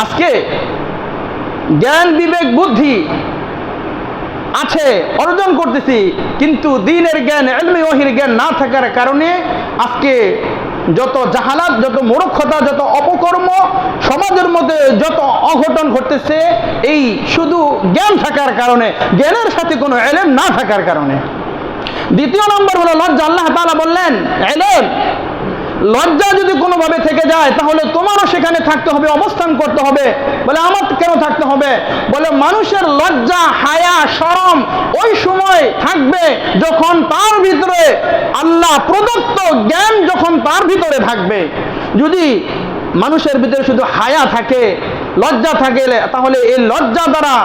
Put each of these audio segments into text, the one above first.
আজকে জ্ঞান বিবেক বুদ্ধি আছে, অর্জন করতেছি, কিন্তু দ্বীনের জ্ঞান, ইলমে ওয়াহির জ্ঞান না থাকার কারণে আজকে যত জাহালাত, যত মূর্খতা, যত অপকর্ম সমাজের মধ্যে যত অঘটন ঘটতেছে, এই শুধু জ্ঞান থাকার কারণে, জ্ঞানের সাথে কোনো ইলম না থাকার কারণে। দ্বিতীয় নম্বর হলো লজ্জা। আল্লাহ তাআলা বললেন, ইলম, লজ্জা যদি কোনোভাবে থেকে যায় তাহলে তোমারও সেখানে থাকতে হবে, অবস্থান করতে হবে। বলে আমার কেন থাকতে হবে? বলে মানুষের লজ্জা, হায়া, শরম ওই সময় থাকবে যখন তার ভিতরে আল্লাহ প্রদত্ত জ্ঞান যখন তার ভিতরে থাকবে। যদি মানুষের ভিতরে শুধু হায়া থাকে, লজ্জা থাকে, তাহলে এই লজ্জা দ্বারা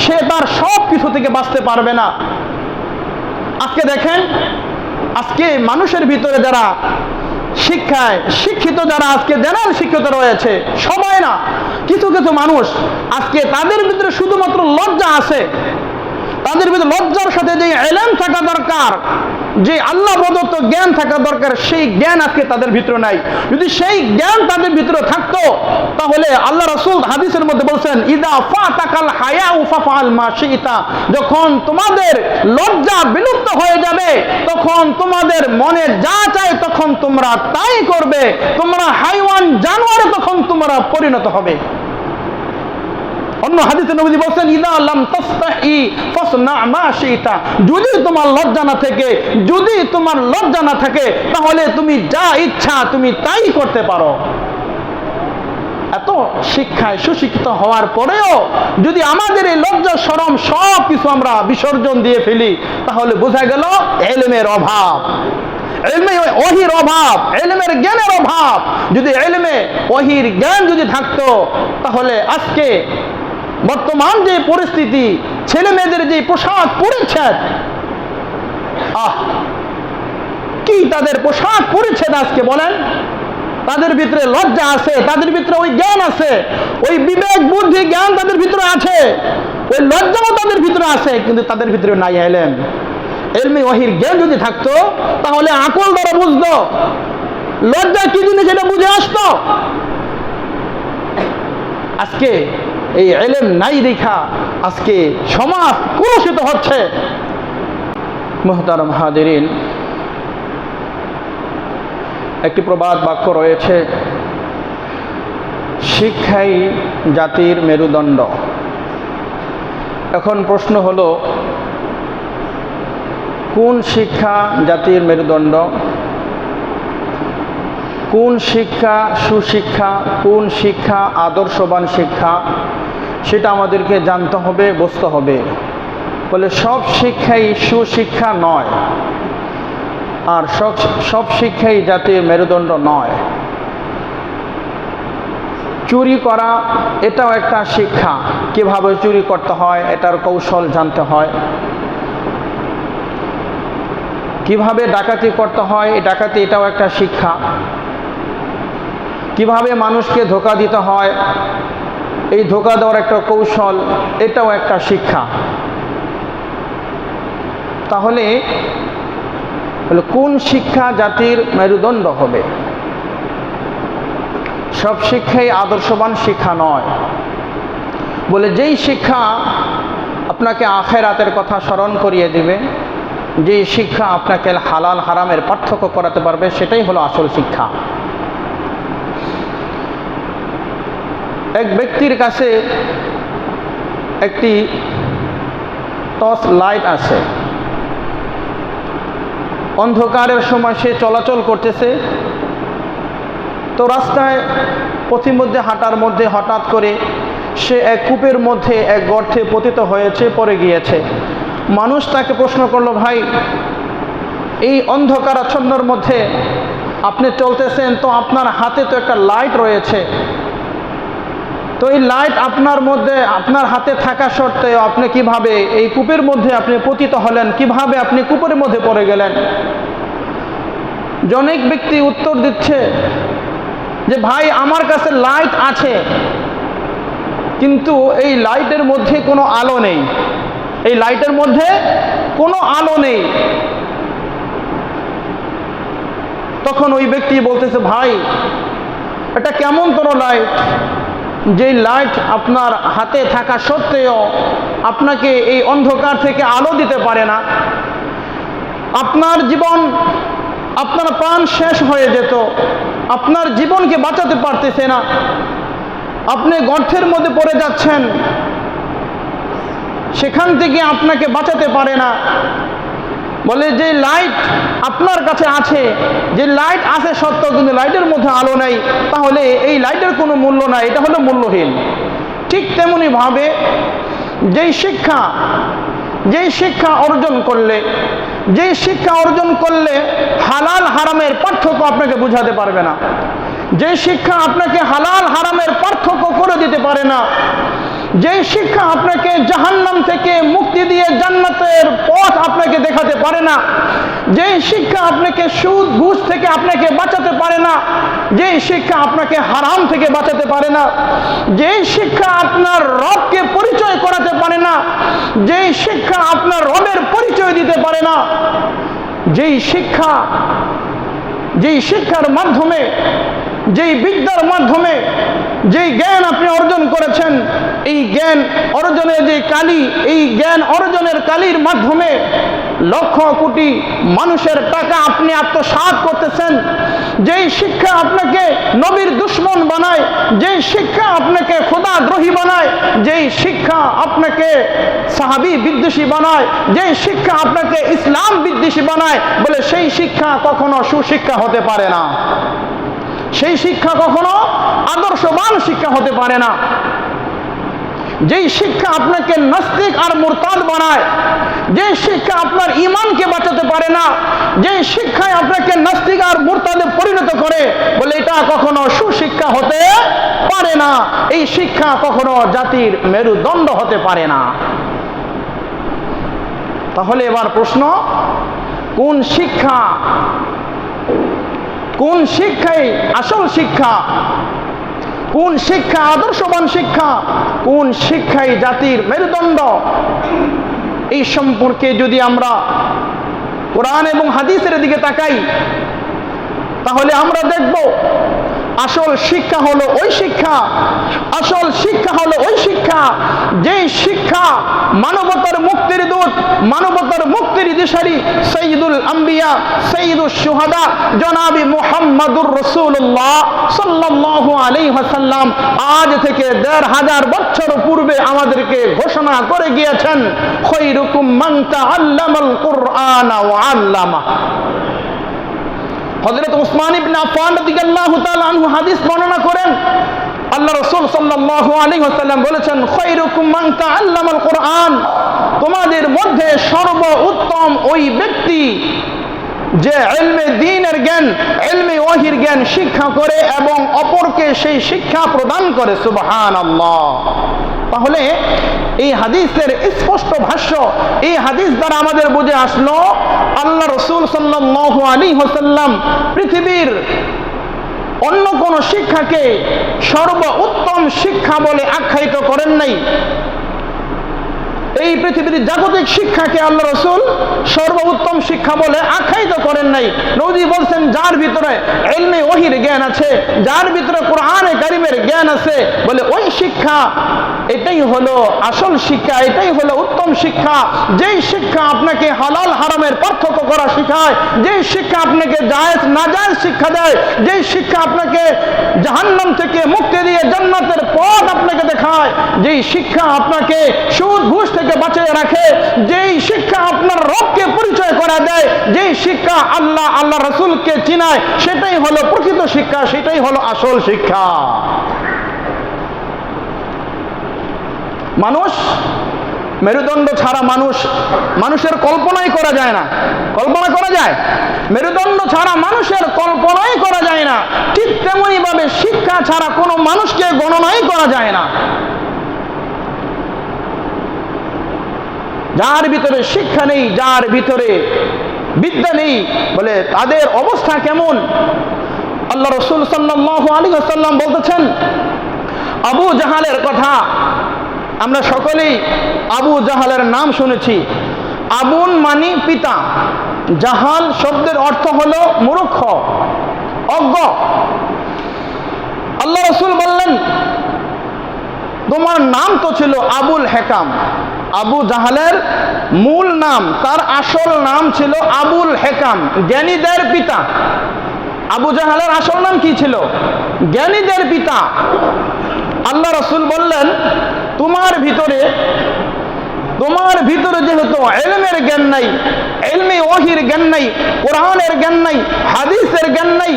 সে তার সব কিছু থেকে বাঁচতে পারবে না। আজকে দেখেন, আজকে মানুষের ভিতরে যারা শিক্ষায় শিক্ষিত, যারা আজকে জেনারেল শিক্ষিত রয়েছে, সবাই না, কিছু কিছু মানুষ আজকে তাদের ভিতরে শুধুমাত্র লজ্জা আছে। তাদের ভিতরে লজ্জার সাথে যে ইলম থাকা দরকার, যে আল্লাহ প্রদত্ত জ্ঞান থাকা দরকার, সেই জ্ঞান আজকে তাদের ভিতরে নাই। যদি সেই জ্ঞান তাদের ভিতরে থাকতো তাহলে আল্লাহ রাসূল হাদিসের মধ্যে বলছেন, ইদা ফাতাকাল হায়াউ ফাফআল মা শিতা, যখন তোমাদের লজ্জা বিলুপ্ত হয়ে যাবে তখন তোমাদের মনে যা চায় তখন তোমরা তাই করবে, তোমরা হাইওয়ান, জানোয়ারে তখন তোমরা পরিণত হবে। অন্য হাদিসে নবী বলেন, ইদা লাম তাস্তাহি ফাসনা মা শিতা, যদি তোমার লজ্জা না থাকে তাহলে তুমি যা ইচ্ছা তুমি তাই করতে পারো। এত শিক্ষায় সুশিক্ষিত হওয়ার পরেও যদি আমাদের এই লজ্জা শরম সব কিছু আমরা বিসর্জন দিয়ে ফেলি তাহলে বোঝা গেল ইলমের অভাব, ইলমে ওয়াহির অভাব, ইলমের জ্ঞানের অভাব। যদি ইলমে ওয়াহির জ্ঞান যদি থাকতো তাহলে আজকে বর্তমান যে পরিস্থিতি, ছেলে মেয়েদের যে পোশাক পরিচ্ছেদ, কি তাদের পোশাক পরিচ্ছেদ আজকে বলেন? তাদের ভিতরে লজ্জা আছে, তাদের ভিতরে ওই জ্ঞান আছে, ওই বিবেক বুদ্ধি জ্ঞান তাদের ভিতরে আছে, ওই লজ্জাও তাদের ভিতরে আছে, কিন্তু তাদের ভিতরে নাই ইলম। ইলমে ওয়াহির জ্ঞান যদি থাকতো তাহলে আকল দ্বারা বুঝতো লজ্জা কি জিনিস, এটা বুঝে আসতো। আজকে এই ইলম নাই দেখা আজকে সমাজ কলুষিত হচ্ছে। মুহতারাম হাজিরিন, একটি প্রবাদ বাক্য রয়েছে, শিক্ষাই জাতির মেরুদণ্ড। এখন প্রশ্ন হলো, কোন শিক্ষা জাতির মেরুদণ্ড? কোন শিক্ষা সুশিক্ষা, কোন শিক্ষা আদর্শবান শিক্ষা, সেটা আমাদেরকে জানতে হবে, বুঝতে হবে। বলে সব শিক্ষাই সুশিক্ষা নয়, আর সব শিক্ষাই জাতির মেরুদণ্ড নয়। চুরি করা এটাও একটা শিক্ষা, কিভাবে চুরি করতে হয় এটার কৌশল জানতে হয়। কিভাবে ডাকাতি করতে হয়, এই ডাকাতি এটাও একটা শিক্ষা। কিভাবে মানুষকে ধোঁকা দিতে হয়, এই ধোঁকা দেওয়ার একটা কৌশল, এটাও একটা শিক্ষা। তাহলে কোন শিক্ষা জাতির মেরুদণ্ড হবে? সব শিক্ষাই আদর্শবান শিক্ষা নয়। বলে যেই শিক্ষা আপনাকে আখিরাতের কথা স্মরণ করিয়ে দিবে, যেই শিক্ষা আপনাকে হালাল হারামের পার্থক্য করাতে পারবে, সেটাই হলো আসল শিক্ষা। এক ব্যক্তির কাছে একটি টর্চ লাইট আছে, অন্ধকারের সময় সে চলাচল করতেছে, তো রাস্তায় পথিমধ্যে হাঁটার মধ্যে হঠাৎ করে সে এক কূপের মধ্যে, এক গর্তে পতিত হয়েছে, পড়ে গিয়েছে। মানুষ তাকে প্রশ্ন করলো, ভাই এই অন্ধকারাচ্ছন্নর মধ্যে আপনি চলতেছেন, তো আপনার হাতে তো একটা লাইট রয়েছে, তো এই লাইট আপনার হাতে থাকা সত্ত্বেও আপনি কিভাবে এই কূপের মধ্যে আপনি পতিত হলেন, কিভাবে আপনি কূপের মধ্যে পড়ে গেলেন? অনেক ব্যক্তি উত্তর দিচ্ছে যে ভাই আমার কাছে লাইট আছে, কিন্তু এই লাইটের মধ্যে কোনো আলো নেই, এই লাইটের মধ্যে কোনো আলো নেই। তখন ওই ব্যক্তি বলতেছে, ভাই এটা কেমন তোর লাইট? যে লাইট আপনার হাতে থাকা সত্ত্বেও আপনাকে এই অন্ধকার থেকে আলো দিতে পারে না, আপনার জীবন, আপনার প্রাণ শেষ হয়ে যেত, আপনার জীবনকে বাঁচাতে পারতেছে না, আপনি গর্তের মধ্যে পড়ে যাচ্ছেন, সেখান থেকে আপনাকে বাঁচাতে পারে না। বলে যে লাইট আপনার কাছে আছে, যে লাইট আছে সত্ত্বেও কিন্তু লাইটের মধ্যে আলো নাই, তাহলে এই লাইটের কোনো মূল্য নাই, এটা হলো মূল্যহীন। ঠিক তেমনি ভাবে যেই শিক্ষা অর্জন করলে হালাল হারামের পার্থক্য আপনাকে বুঝাতে পারবে না, যে শিক্ষা আপনাকে হালাল হারামের পার্থক্য করে দিতে পারে না, যে শিক্ষা আপনাকে জাহান্নাম থেকে মুক্তি দিয়ে জান্নাতের পথ আপনাকে দেখাতে পারে না, যে শিক্ষা আপনাকে সুদ ঘুষ থেকে আপনাকে বাঁচাতে পারে না, যে শিক্ষা আপনাকে হারাম থেকে বাঁচাতে পারে না, যে শিক্ষা আপনার রবকে পরিচয় করাতে পারে না, যে শিক্ষা আপনার রবের পরিচয় দিতে পারে না, যেই শিক্ষার মাধ্যমে, যেই বিদ্যার মাধ্যমে যেই জ্ঞান আপনি অর্জন করেছেন, এই জ্ঞান অর্জনের যে কালি, এই জ্ঞান অর্জনের কালির মাধ্যমে লক্ষ কোটি মানুষের টাকা আপনি আত্মসাৎ করতেছেন, যেই শিক্ষা আপনাকে নবীর দুশ্মন বানায়, যেই শিক্ষা আপনাকে খোদাদ্রোহী বানায়, যেই শিক্ষা আপনাকে সাহাবী বিদ্বেষী বানায়, যেই শিক্ষা আপনাকে ইসলাম বিদ্বেষী বানায়, বলে সেই শিক্ষা কখনো সুশিক্ষা হতে পারে না, সেই শিক্ষা কখনো আদর্শবান শিক্ষা হতে পারে না। যেই শিক্ষা আপনাকে নাস্তিক আর মুরতাদ বানায়, যে শিক্ষা আপনার ঈমানকে বাঁচাতে পারে না, যে শিক্ষায় আপনাকে নাস্তিক আর মুরতাদে পরিণত করে, বলে এটা কখনো সুশিক্ষা হতে পারে না, এই শিক্ষা কখনো জাতির মেরুদণ্ড হতে পারে না। তাহলে এবার প্রশ্ন, কোন শিক্ষাই আসল শিক্ষা, কোন শিক্ষা আদর্শবান শিক্ষা, কোন শিক্ষাই জাতির মেরুদণ্ড? এই সম্পর্কে যদি আমরা কোরআন এবং হাদিসের দিকে তাকাই, তাহলে আমরা দেখব আসল শিক্ষা হলো ওই শিক্ষা, আসল শিক্ষা হলো ওই শিক্ষা, যেই শিক্ষা মানবতার মুক্তির দূত, মানবতার মুক্তির দিশারি সৈয়দুল আম্বিয়া, সৈয়দুল শুহাদা জনাবি মুহাম্মাদুর রাসূলুল্লাহ সাল্লাল্লাহু আলাইহি ওয়াসাল্লাম আজ থেকে ১৫০০ বছর পূর্বে আমাদেরকে ঘোষণা করে গিয়েছেন, খায়রুকুম মান তাআল্লামাল কুরআনা ওয়া আল্লামা। হযরত উসমান ইবনে আফফান রাদিয়াল্লাহু তাআলা আনহু হাদিস বর্ণনা করেন, আল্লাহ রাসূল সাল্লাল্লাহু আলাইহি ওয়াসাল্লাম বলেছেন, খায়রুকুম মান তাআল্লামাল কুরআন, তোমাদের মধ্যে সর্বোত্তম ওই ব্যক্তি যে ইলমে দ্বীনের জ্ঞান, ইলমে ওয়াহির জ্ঞান শিক্ষা করে এবং অপরকে সেই শিক্ষা প্রদান করে। সুবহানাল্লাহ। তাহলে এই হাদিসের স্পষ্ট ভাষ্য, এই হাদিস দ্বারা আমাদের বুঝে আসলো আল্লাহ রাসূল সাল্লাল্লাহু আলাইহি ওয়াসাল্লাম পৃথিবীর অন্য কোন শিক্ষাকে সর্বোত্তম শিক্ষা বলে আখ্যায়িত করেন নাই। এই পৃথিবীর জাগতিক শিক্ষাকে আল্লাহ রাসূল সর্বোত্তম শিক্ষা বলে আখ্যায়িত করেন নাই। নবী বলছেন, যার ভিতরে ইলমে ওয়াহির জ্ঞান আছে, যার ভিতরে কোরআনে কারীমের জ্ঞান আছে, বলে ওই শিক্ষা এটাই হলো আসল শিক্ষা, এটাই হলো উত্তম শিক্ষা। যেই শিক্ষা আপনাকে হালাল হারামের পার্থক্য করা শেখায়, যেই শিক্ষা আপনাকে জায়েজ নাজায়েজ শিক্ষা দেয়, যেই শিক্ষা আপনাকে জাহান্নাম থেকে মুক্তি দিয়ে জান্নাতের পথ আপনাকে দেখায়, যেই শিক্ষা আপনাকে সুদ ঘুষ থেকে বাঁচিয়ে রাখে, যেই শিক্ষা আপনার রবকে পরিচয় করা দেয়, যেই শিক্ষা আল্লাহ রাসূলকে চিনায়, সেটাই হলো প্রকৃত শিক্ষা, সেটাই হলো আসল শিক্ষা। মানুষ মেরুদণ্ড ছাড়া মানুষের কল্পনাই করা যায় না। কল্পনা করা যায়? মেরুদণ্ড ছাড়া মানুষের কল্পনাই করা যায় না। ঠিক তেমনি ভাবে শিক্ষা ছাড়া কোনো মানুষকে গণনাই করা যায় না। যার ভিতরে শিক্ষা নেই, যার ভিতরে বিদ্যা নেই, বলে তাদের অবস্থা কেমন? আল্লাহ রাসূল সাল্লাল্লাহু আলাইহি ওয়াসাল্লাম বলতেছেন, আবু জাহালের কথা আমরা সকলেই আবু জাহালের নাম শুনেছি। আবুন মানে পিতা, জাহাল শব্দের অর্থ হলো মূর্খ, অজ্ঞ। আল্লাহ রাসূল বললেন, তোমার নাম তো ছিল আবুল হেকাম। আবু জাহালের মূল নাম, তার আসল নাম ছিল আবুল হেকাম, জ্ঞানীদের পিতা। আবু জাহালের আসল নাম কি ছিল? জ্ঞানীদের পিতা। আল্লাহ রাসূল বললেন, তোমার ভিতরে যেহেতু ইলমের জ্ঞান নাই, ইলমে ওহীর জ্ঞান নাই, কোরআনের জ্ঞান নাই, হাদিসের জ্ঞান নাই,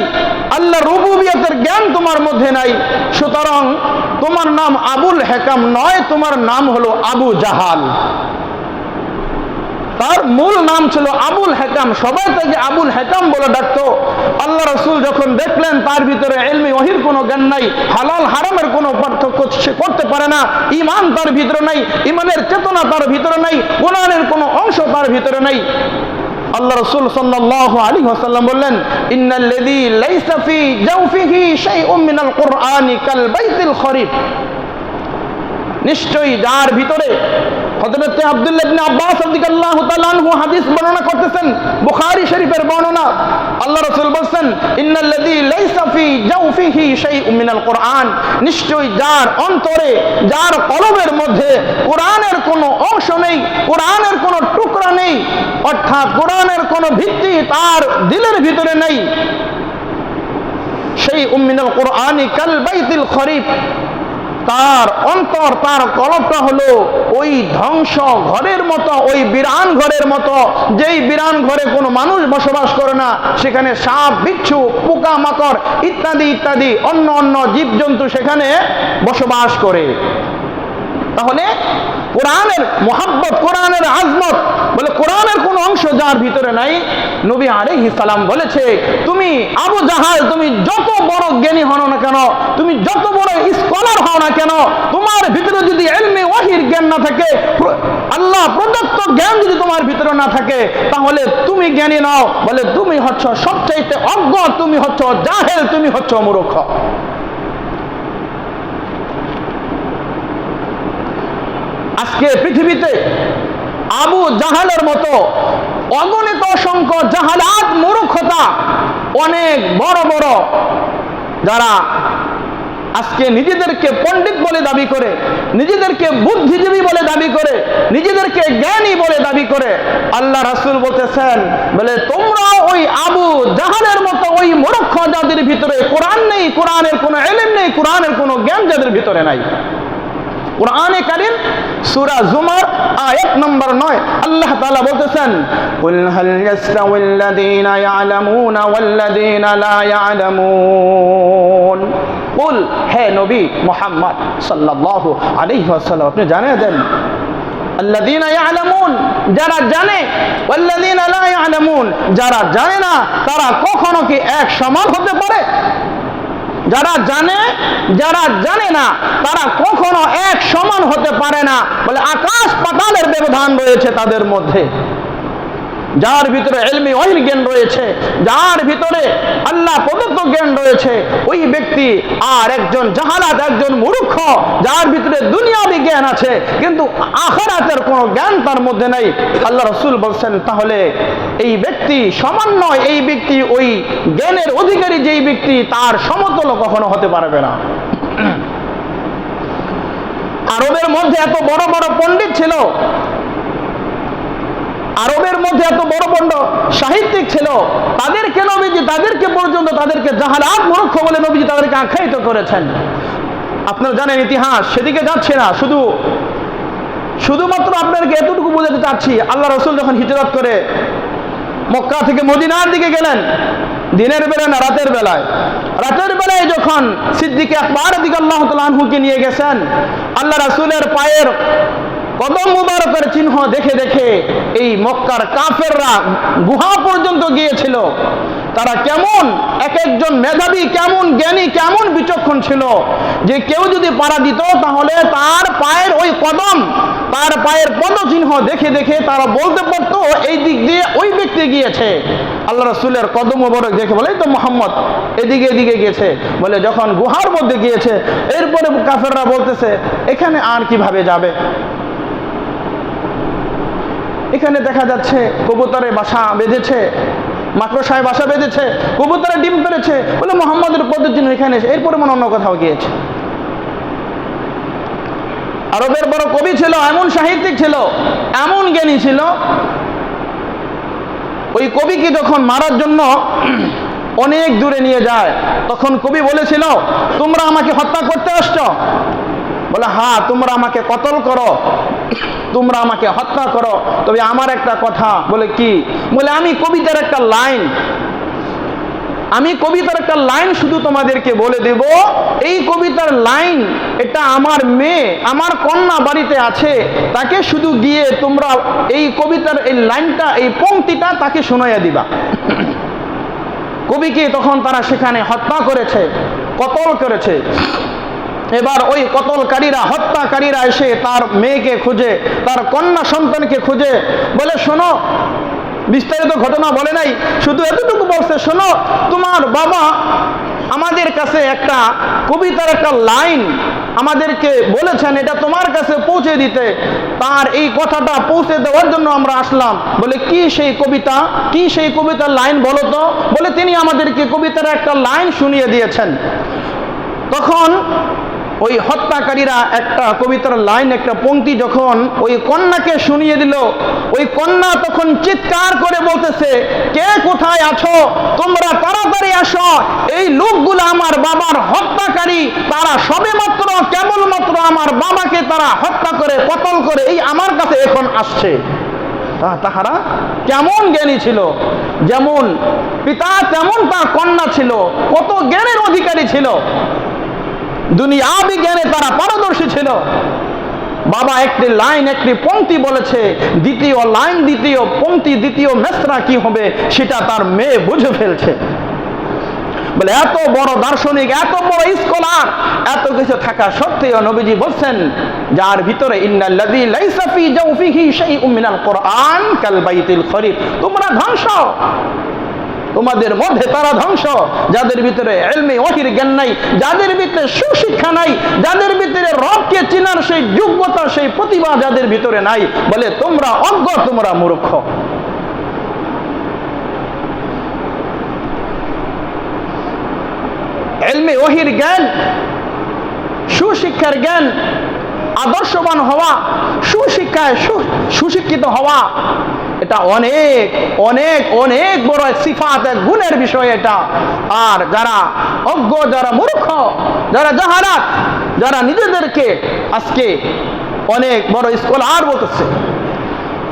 আল্লাহর রুবুবিয়তের জ্ঞান তোমার মধ্যে নাই, সুতরাং তোমার নাম আবুল হেকাম নয়, তোমার নাম হলো আবু জাহাল। তার মূল নাম ছিল আবুল হেকাম, সবাই তাকে আবুল হেকাম বলে ডাকতো। আল্লাহ রাসূল যখন দেখলেন তার ভিতরে ইলমে ওহীর কোনো জ্ঞান নাই, হালাল হারামের কোনো পার্থক্য সে করতে পারে না, ঈমান তার ভিতরে নাই, ঈমানের চেতনা তার ভিতরে নাই, কোরআনের কোনো অংশ তার ভিতরে নাই, আল্লাহ রাসূল সাল্লাল্লাহু আলাইহি ওয়াসাল্লাম বললেন, ইন্নাল্লাযী লাইসা ফী জাওফিহি শাইউম মিনাল কুরআনি কাল বাইতিল খরিব। নিশ্চয়ই যার ভিতরে, হযরত আব্দুল্লাহ ইবনে আব্বাস রাদিয়াল্লাহু তাআলা আনহু হাদিস বর্ণনা করতেছেন, বুখারী শরীফের বর্ণনা, আল্লাহ রাসূল বলেন, ইন্নাল্লাযী লাইসা ফী জাওফিহি শাইউম মিনাল কুরআন। নিশ্চয়ই যার অন্তরে, যার কলবের মধ্যে কোরআনের কোনো অংশ নেই, কোরআনের কোনো টুকরা নেই, অর্থাৎ কোরআনের কোনো ভিত্তি তার দিলের ভিতরে নেই, শাইউম মিনাল কুরআনি কাল বাইতিল খরিব। তার অন্তর, তার কলবটা হলো ওই ধ্বংস ঘরের মতো, ওই বিরান ঘরের মতো, যেই বিরান ঘরে কোনো মানুষ বসবাস করে না, সেখানে সাপ, বিচ্ছু, পোকা মাকড় ইত্যাদি ইত্যাদি অন্য অন্য জীবজন্তু সেখানে বসবাস করে। তাহলে কোরআনের মুহাব্বত, কোরআনের আজমত, বলে কোরআনের কোন অংশ যার ভিতরে নাই, নবী আলাইহিস সালাম বলেছে, তুমি আবু জাহাল, তুমি যত বড় জ্ঞানী হও না কেন, তুমি যত বড় স্কলার হও না কেন, তোমার ভিতরে যদি ইলমে ওহীর জ্ঞান না থাকে, আল্লাহ প্রদত্ত জ্ঞান যদি তোমার ভিতরে না থাকে, তাহলে তুমি জ্ঞানী নও, বলে তুমি হচ্ছ সবচাইতে অজ্ঞ, তুমি হচ্ছ জাহেল, তুমি হচ্ছ মূর্খ। আজকে পৃথিবীতে আবু জাহালের মতো অগণিত অসংখ্য জাহালাত, মূর্খতা, অনেক বড় বড় যারা আজকে নিজেদেরকে পণ্ডিত বলে দাবি করে, নিজেদেরকে বুদ্ধিজীবী বলে দাবি করে, নিজেদেরকে জ্ঞানী বলে দাবি করে, আল্লাহ রাসূল বলতেছেন, বলে তোমরা ওই আবু জাহালের মতো ওই মূর্খ যাদের ভিতরে কোরআন নেই, কোরআনের কোনো ইলম নেই, কোরআনের কোনো জ্ঞান যাদের ভিতরে নাই। কুরআনে কারীম সূরা জুমার আয়াত নম্বর 9 আল্লাহ তাআলা বলতেছেন, কুল হাল ইয়াস্তাউল্লাযীনা ইয়ালামুনা ওয়াল্লাযীনা লা ইয়ালামুন। কুল, হে নবী মুহাম্মদ সাল্লাল্লাহু আলাইহি ওয়াসাল্লাম, আপনি জানিয়ে দেন, আল্লাযীনা ইয়ালামুন, যারা জানে, ওয়াল্লাযীনা লা ইয়ালামুন, যারা জানে না, তারা কখনো কি এক সমান হতে পারে? যারা জানে, যারা জানে না, তারা কখনো এক সমান হতে পারে না। বলে আকাশ পাতালের ব্যবধান রয়েছে তাদের মধ্যে। যার ভিতরে ইলমে ওহীর জ্ঞান রয়েছে, যার ভিতরে আল্লাহ প্রদত্ত জ্ঞান রয়েছে, ওই ব্যক্তি আর একজন জাহালাত, একজন মূর্খ, যার ভিতরে দুনিয়াবি জ্ঞান আছে কিন্তু আখিরাতের কোনো জ্ঞান তার মধ্যে নাই। আল্লাহ রাসূল বলছেন, তাহলে এই ব্যক্তি সমান নয়, এই ব্যক্তি ওই জ্ঞানের অধিকারী যেই ব্যক্তি, তার সমতুল্য কখনো হতে পারবে না। আরবের মধ্যে এত বড় বড় পণ্ডিত ছিল, আরবের মধ্যে এত বড় বড় সাহিত্যিক ছিল, তাদেরকে নবীজি, তাদেরকে পর্যন্ত তাদেরকে জাহালাত, মূর্খ বলে নবীজি তাদেরকে আখ্যায়িত করেছেন। আপনারা জানেন ইতিহাস, সেদিকে যাচ্ছে না, শুধুমাত্র আপনাদেরকে এতটুকু বোঝাতে চাচ্ছি, আল্লাহ রাসূল যখন হিজরত করে মক্কা থেকে মদিনার দিকে গেলেন, দিনের বেলা না রাতের বেলায়, রাতের বেলায় যখন সিদ্দিক আকবর রাদিয়াল্লাহু তাআলা আনহুকে নিয়ে গেছেন, আল্লাহ রাসূলের পায়ের কদম মুবারকের চিহ্ন দেখে দেখে এই মক্কার কাফেররা গুহা পর্যন্ত গিয়েছিল। তারা কেমন এক একজন মেধাবী, কেমন জ্ঞানী, কেমন বিচক্ষণ ছিল, যে কেউ যদি পাড়া দিত তাহলে তার পায়ের ওই কদম, তার পায়ের পদচিহ্ন দেখে দেখে তারা বলতে পারতো এই দিক দিয়ে ওই ব্যক্তি গিয়েছে। আল্লাহ রাসূলের কদম মুবারক দেখে বলে, এই তো মুহাম্মদ এদিকে এদিকে গিয়েছে। বলে যখন গুহার মধ্যে গিয়েছে, এরপরে কাফেররা বলতেছে, এখানে আর কিভাবে যাবে? এখানে দেখা যাচ্ছে কবুতরে বাসা বেঁধেছে, মাকড়সায় বাসা বেঁধেছে, কবুতরে ডিম পেড়েছে, বলে মুহাম্মদের পদচিহ্ন এখানে এসে, এরপরে মনে অন্য কোথাও গিয়েছে। আরবের বড় কবি ছিল, এমন সাহিত্যিক ছিল, এমন জ্ঞানী ছিল। ওই কবিকে যখন মারার জন্য অনেক দূরে নিয়ে যায়, তখন কবি বলেছিল, তোমরা আমাকে হত্যা করতে আসছো? বলে, হ্যাঁ, তোমরা আমাকে কতল করো, তোমরা আমাকে হত্যা করো, তবে আমার একটা কথা। বলে, কি? বলে, আমি কবিতার একটা লাইন শুধু তোমাদেরকে বলে দেব। এই কবিতার লাইন, এটা আমার মেয়ে, আমার কন্যা বাড়িতে আছে, তাকে শুধু গিয়ে তোমরা এই কবিতার এই লাইনটা, এই পংক্তিটা তাকে শোনাইয়া দিবা। কবিকে তখন তারা সেখানে হত্যা করেছে, কতল করেছে। এবার ওই কতলকারীরা, হত্যাকারীরা এসে তার মেয়েকে খুঁজে, তার কন্যা সন্তানকে খুঁজে বলে, শোনো, বিস্তারিত ঘটনা বলে নাই, শুধু এতটুকু বলছে, শোনো, তোমার বাবা আমাদের কাছে একটা কবিতার একটা লাইন আমাদেরকে বলেছেন, এটা তোমার কাছে পৌঁছে দিতে। তার এই কথাটা পৌঁছে দেওয়ার জন্য আমরা আসলাম। বলে, কি সেই কবিতা, কি সেই কবিতার লাইন বলো তো? বলে, তিনি আমাদেরকে কবিতার একটা লাইন শুনিয়ে দিয়েছেন। তখন ওই হত্যাকারীরা একটা কবিতার লাইন, একটা পংক্তি যখন ওই কন্যাকে শুনিয়ে দিল, ওই কন্যা তখন চিৎকার করে বলতেছে, কে কোথায় আছো? তোমরা তাড়াতাড়ি আসো, এই লোকগুলো আমার বাবার হত্যাকারী, তারা সবেমাত্র কেবলমাত্র আমার বাবাকে তারা হত্যা করে, কতল করে এই আমার কাছে এখন আসছে। তাহারা কেমন জ্ঞানী ছিল, যেমন পিতা তেমন তার কন্যা ছিল, কত জ্ঞানের অধিকারী ছিল, দুনিয়াবি জ্ঞানে তারা পারদর্শী ছিল। বাবা একটি লাইন, একটি পংক্তি বলেছে, দ্বিতীয় লাইন, দ্বিতীয় পংক্তি, দ্বিতীয় মেসরা কি হবে সেটা তার মেয়ে বুঝে ফেলছে। বলে, এত বড় দার্শনিক, এত বড় স্কলার, এত কিছু থাকা সত্ত্বেও নবীজি বলছেন, যার ভিতরে ইন্নাল্লাযী লাইসা ফী জাওফিহি শাইউম মিনাল কুরআন কাল বাইতিল খরিব, তোমরা ধ্বংস, তোমাদের মধ্যে তারা ধ্বংস, যাদের ভিতরে ইলমে ওহীর জ্ঞান নাই, যাদের ভিতরে সুশিক্ষা নাই, যাদের ভিতরে রবকে চেনার সেই যোগ্যতা, সেই প্রতিভা যাদের ভিতরে নাই। বলে, তোমরা অজ্ঞ, তোমরা মূর্খ। ইলমে ওহীর জ্ঞান, সুশিক্ষার জ্ঞান, আদর্শবান হওয়া, সুশিক্ষায় সুশিক্ষিত হওয়া, এটা অনেক অনেক অনেক বড় সিফাত, এক গুণের বিষয় এটা। আর যারা অজ্ঞ, যারা মূর্খ, যারা জাহালাত, যারা নিজেদেরকে আজকে অনেক বড় স্কলার বলতেছে,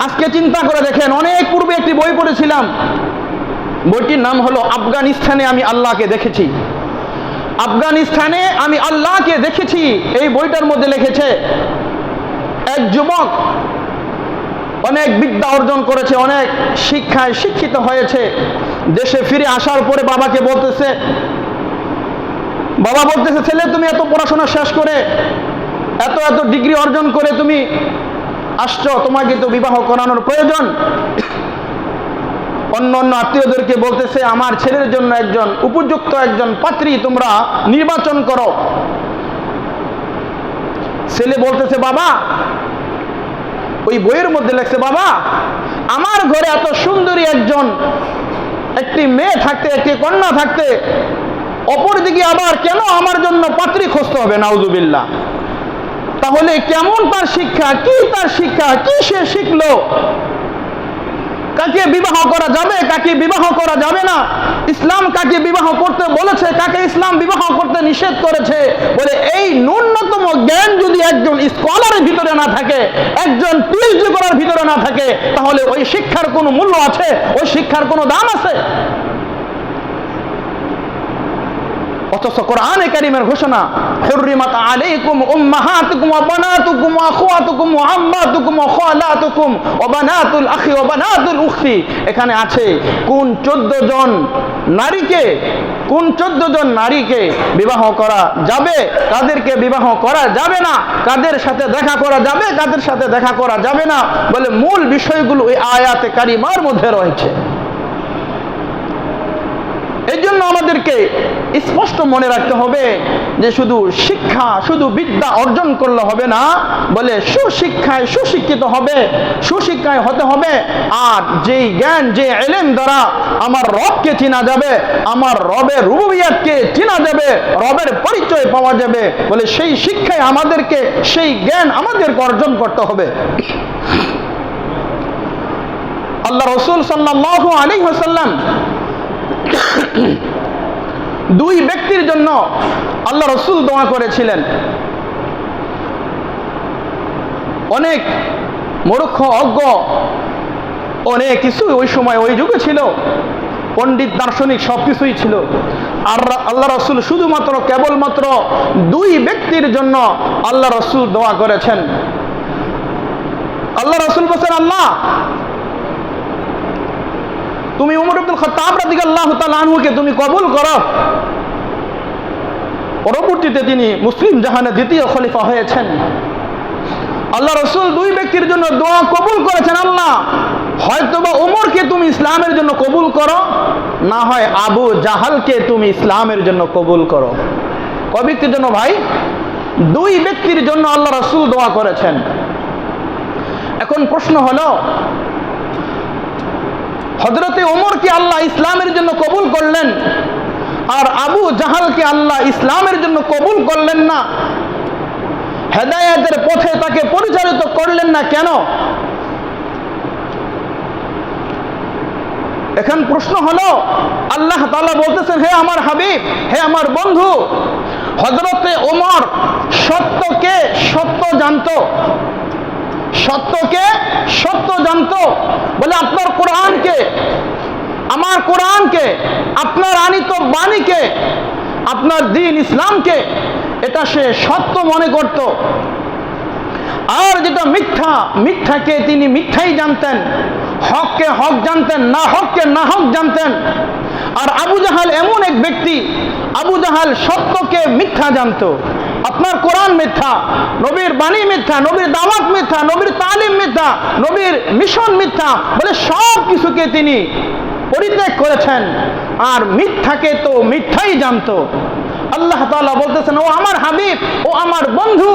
আজকে চিন্তা করে দেখেন, অনেক পূর্বে একটি বই পড়েছিলাম, বইটির নাম হলো আফগানিস্তানে আমি আল্লাহকে দেখেছি। আফগানিস্তানে আমি আল্লাহকে দেখেছি। এই বইটার মধ্যে লিখেছে, এক যুবক অনেক বিদ্যা অর্জন করেছে, অনেক শিক্ষায় শিক্ষিত হয়েছে, দেশে ফিরে আসার পরে বাবাকে বলতেছে, বাবা বলতেছে, ছেলে, তুমি এত পড়াশোনা শেষ করে, এত এত ডিগ্রি অর্জন করে তুমি আসছো, তোমাকে তো বিবাহ করানোর প্রয়োজন। অন্য অন্য আত্মীয়দেরকে বলতেছে, আমার ছেলের জন্য একজন উপযুক্ত একজন পাত্রী তোমরা নির্বাচন করো। ছেলে বলতেছে, বাবা, ওই বইয়ের মধ্যে লেখছে, বাবা, আমার ঘরে এত সুন্দরী একটি মেয়ে থাকতে, একটি কন্যা থাকতে, অপরদিকে আবার কেন আমার জন্য পাত্রী খুঁজতে হবে? নাউজুবিল্লাহ। তাহলে কেমন তার শিক্ষা, কি তার শিক্ষা, কি সে শিখলো? কাকে বিবাহ করা যাবে, কাকে বিবাহ করা যাবে না? ইসলাম কাকে বিবাহ করতে বলেছে, কাকে ইসলাম বিবাহ করতে নিষেধ করেছে? বলে, এই ন্যূনতম জ্ঞান যদি একজন স্কলারের ভিতরে না থাকে, একজন পিএইচডি করার ভিতরে না থাকে, তাহলে ওই শিক্ষার কোনো মূল্য আছে? ওই শিক্ষার কোনো দাম আছে? অথচ কোরআনে কারীমের ঘোষণা, হুররিমাত আলাইকুম উম্মাহাতুকুম ওয়া বানাতুকুম ওয়া আখওয়াতুকুম ওয়া আম্মাতুকুম ওয়া খালাতুকুম ওয়া বানাতুল আখি ওয়া বানাতুল উখতি। এখানে আছে কোন 14 জন নারীকে বিবাহ করা যাবে, কাদেরকে বিবাহ করা যাবে না, কাদের সাথে দেখা করা যাবে, কাদের সাথে দেখা করা যাবে না। বলে, মূল বিষয়গুলো এই আয়াতে কারিমার মধ্যে রয়েছে। এই জন্য আমাদেরকে স্পষ্ট মনে রাখতে হবে, যে শুধু শিক্ষা, শুধু বিদ্যা অর্জন করলে হবে না, বলে সুশিক্ষায় সুশিক্ষিত হবে, সুশিক্ষায় হতে হবে। আর যেই জ্ঞান, যে ইলম দ্বারা আমার রবকে চেনা যাবে, আমার রবের রুবুবিয়তকে চেনা যাবে, রবের পরিচয় পাওয়া যাবে, বলে সেই শিক্ষায় আমাদেরকে, সেই জ্ঞান আমাদেরকে অর্জন করতে হবে। আল্লাহ রাসূল সাল্লাল্লাহু আলাইহি ওয়াসাল্লাম দুই ব্যক্তির জন্য আল্লাহ রাসূল দোয়া করেছিলেন। অনেক মূর্খ, অজ্ঞ, অনেক কিছু ওই সময় ওই যুগে ছিল, পণ্ডিত দার্শনিক সব কিছুই ছিল। আর আল্লাহ রাসূল শুধুমাত্র কেবলমাত্র দুই ব্যক্তির জন্য আল্লাহ রাসূল দোয়া করেছেন। আল্লাহ রাসূল বলেন, আল্লাহ তুমি উমর ইবনে খাত্তাব রাদিয়াল্লাহু তাআলা আনহুকে তুমি কবুল করো। পরবর্তীতে তিনি মুসলিম জাহানের দ্বিতীয় খলিফা হয়েছেন। আল্লাহ রাসূল দুই ব্যক্তির জন্য দোয়া কবুল করেছেন, আল্লাহ হয়তোবা উমরকে তুমি ইসলামের জন্য কবুল করো, না হয় আবু জাহালকে তুমি ইসলামের জন্য কবুল করো। কয় ব্যক্তির জন্য ভাই? দুই ব্যক্তির জন্য আল্লাহ রাসূল দোয়া করেছেন। এখন প্রশ্ন হলো, হযরতে ওমরকে আল্লাহ ইসলামের জন্য কবুল করলেন, আর আবু জাহালকে আল্লাহ ইসলামের জন্য কবুল করলেন না, হেদায়েতের পথে তাকে পরিচালিত করলেন না কেন? এখন প্রশ্ন হলো, আল্লাহ তাআলা বলতেছেন, হে আমার হাবিব, হে আমার বন্ধু, হযরতে ওমর সত্যকে সত্য জানতো, সত্যকে সত্য জানতো। বলে আপনার কোরআনকে, আমার কোরআনকে, আপনার আনিত বাণীকে, আপনার দ্বীন ইসলামকে এটা সে সত্য মনে করত। আর যেটা মিথ্যা, মিথ্যাকে তিনি মিথ্যাই জানতেন, হককে হক জানতেন, না হককে না হক জানতেন। আর আবু জাহাল এমন এক ব্যক্তি, আবু জাহাল সত্যকে মিথ্যা জানতো। আপনার কোরআন মিথ্যা, নবীর বাণী মিথ্যা, নবীর দাওয়াত মিথ্যা, নবীর তালিম মিথ্যা, নবীর মিশন মিথ্যা, বলে সব কিছুকে তিনি পরিত্যাগ করেছেন, আর মিথ্যাকে তো মিথ্যাই জানতো। আল্লাহ তাআলা বলতেছেন, ও আমার হাবিব, ও আমার বন্ধু,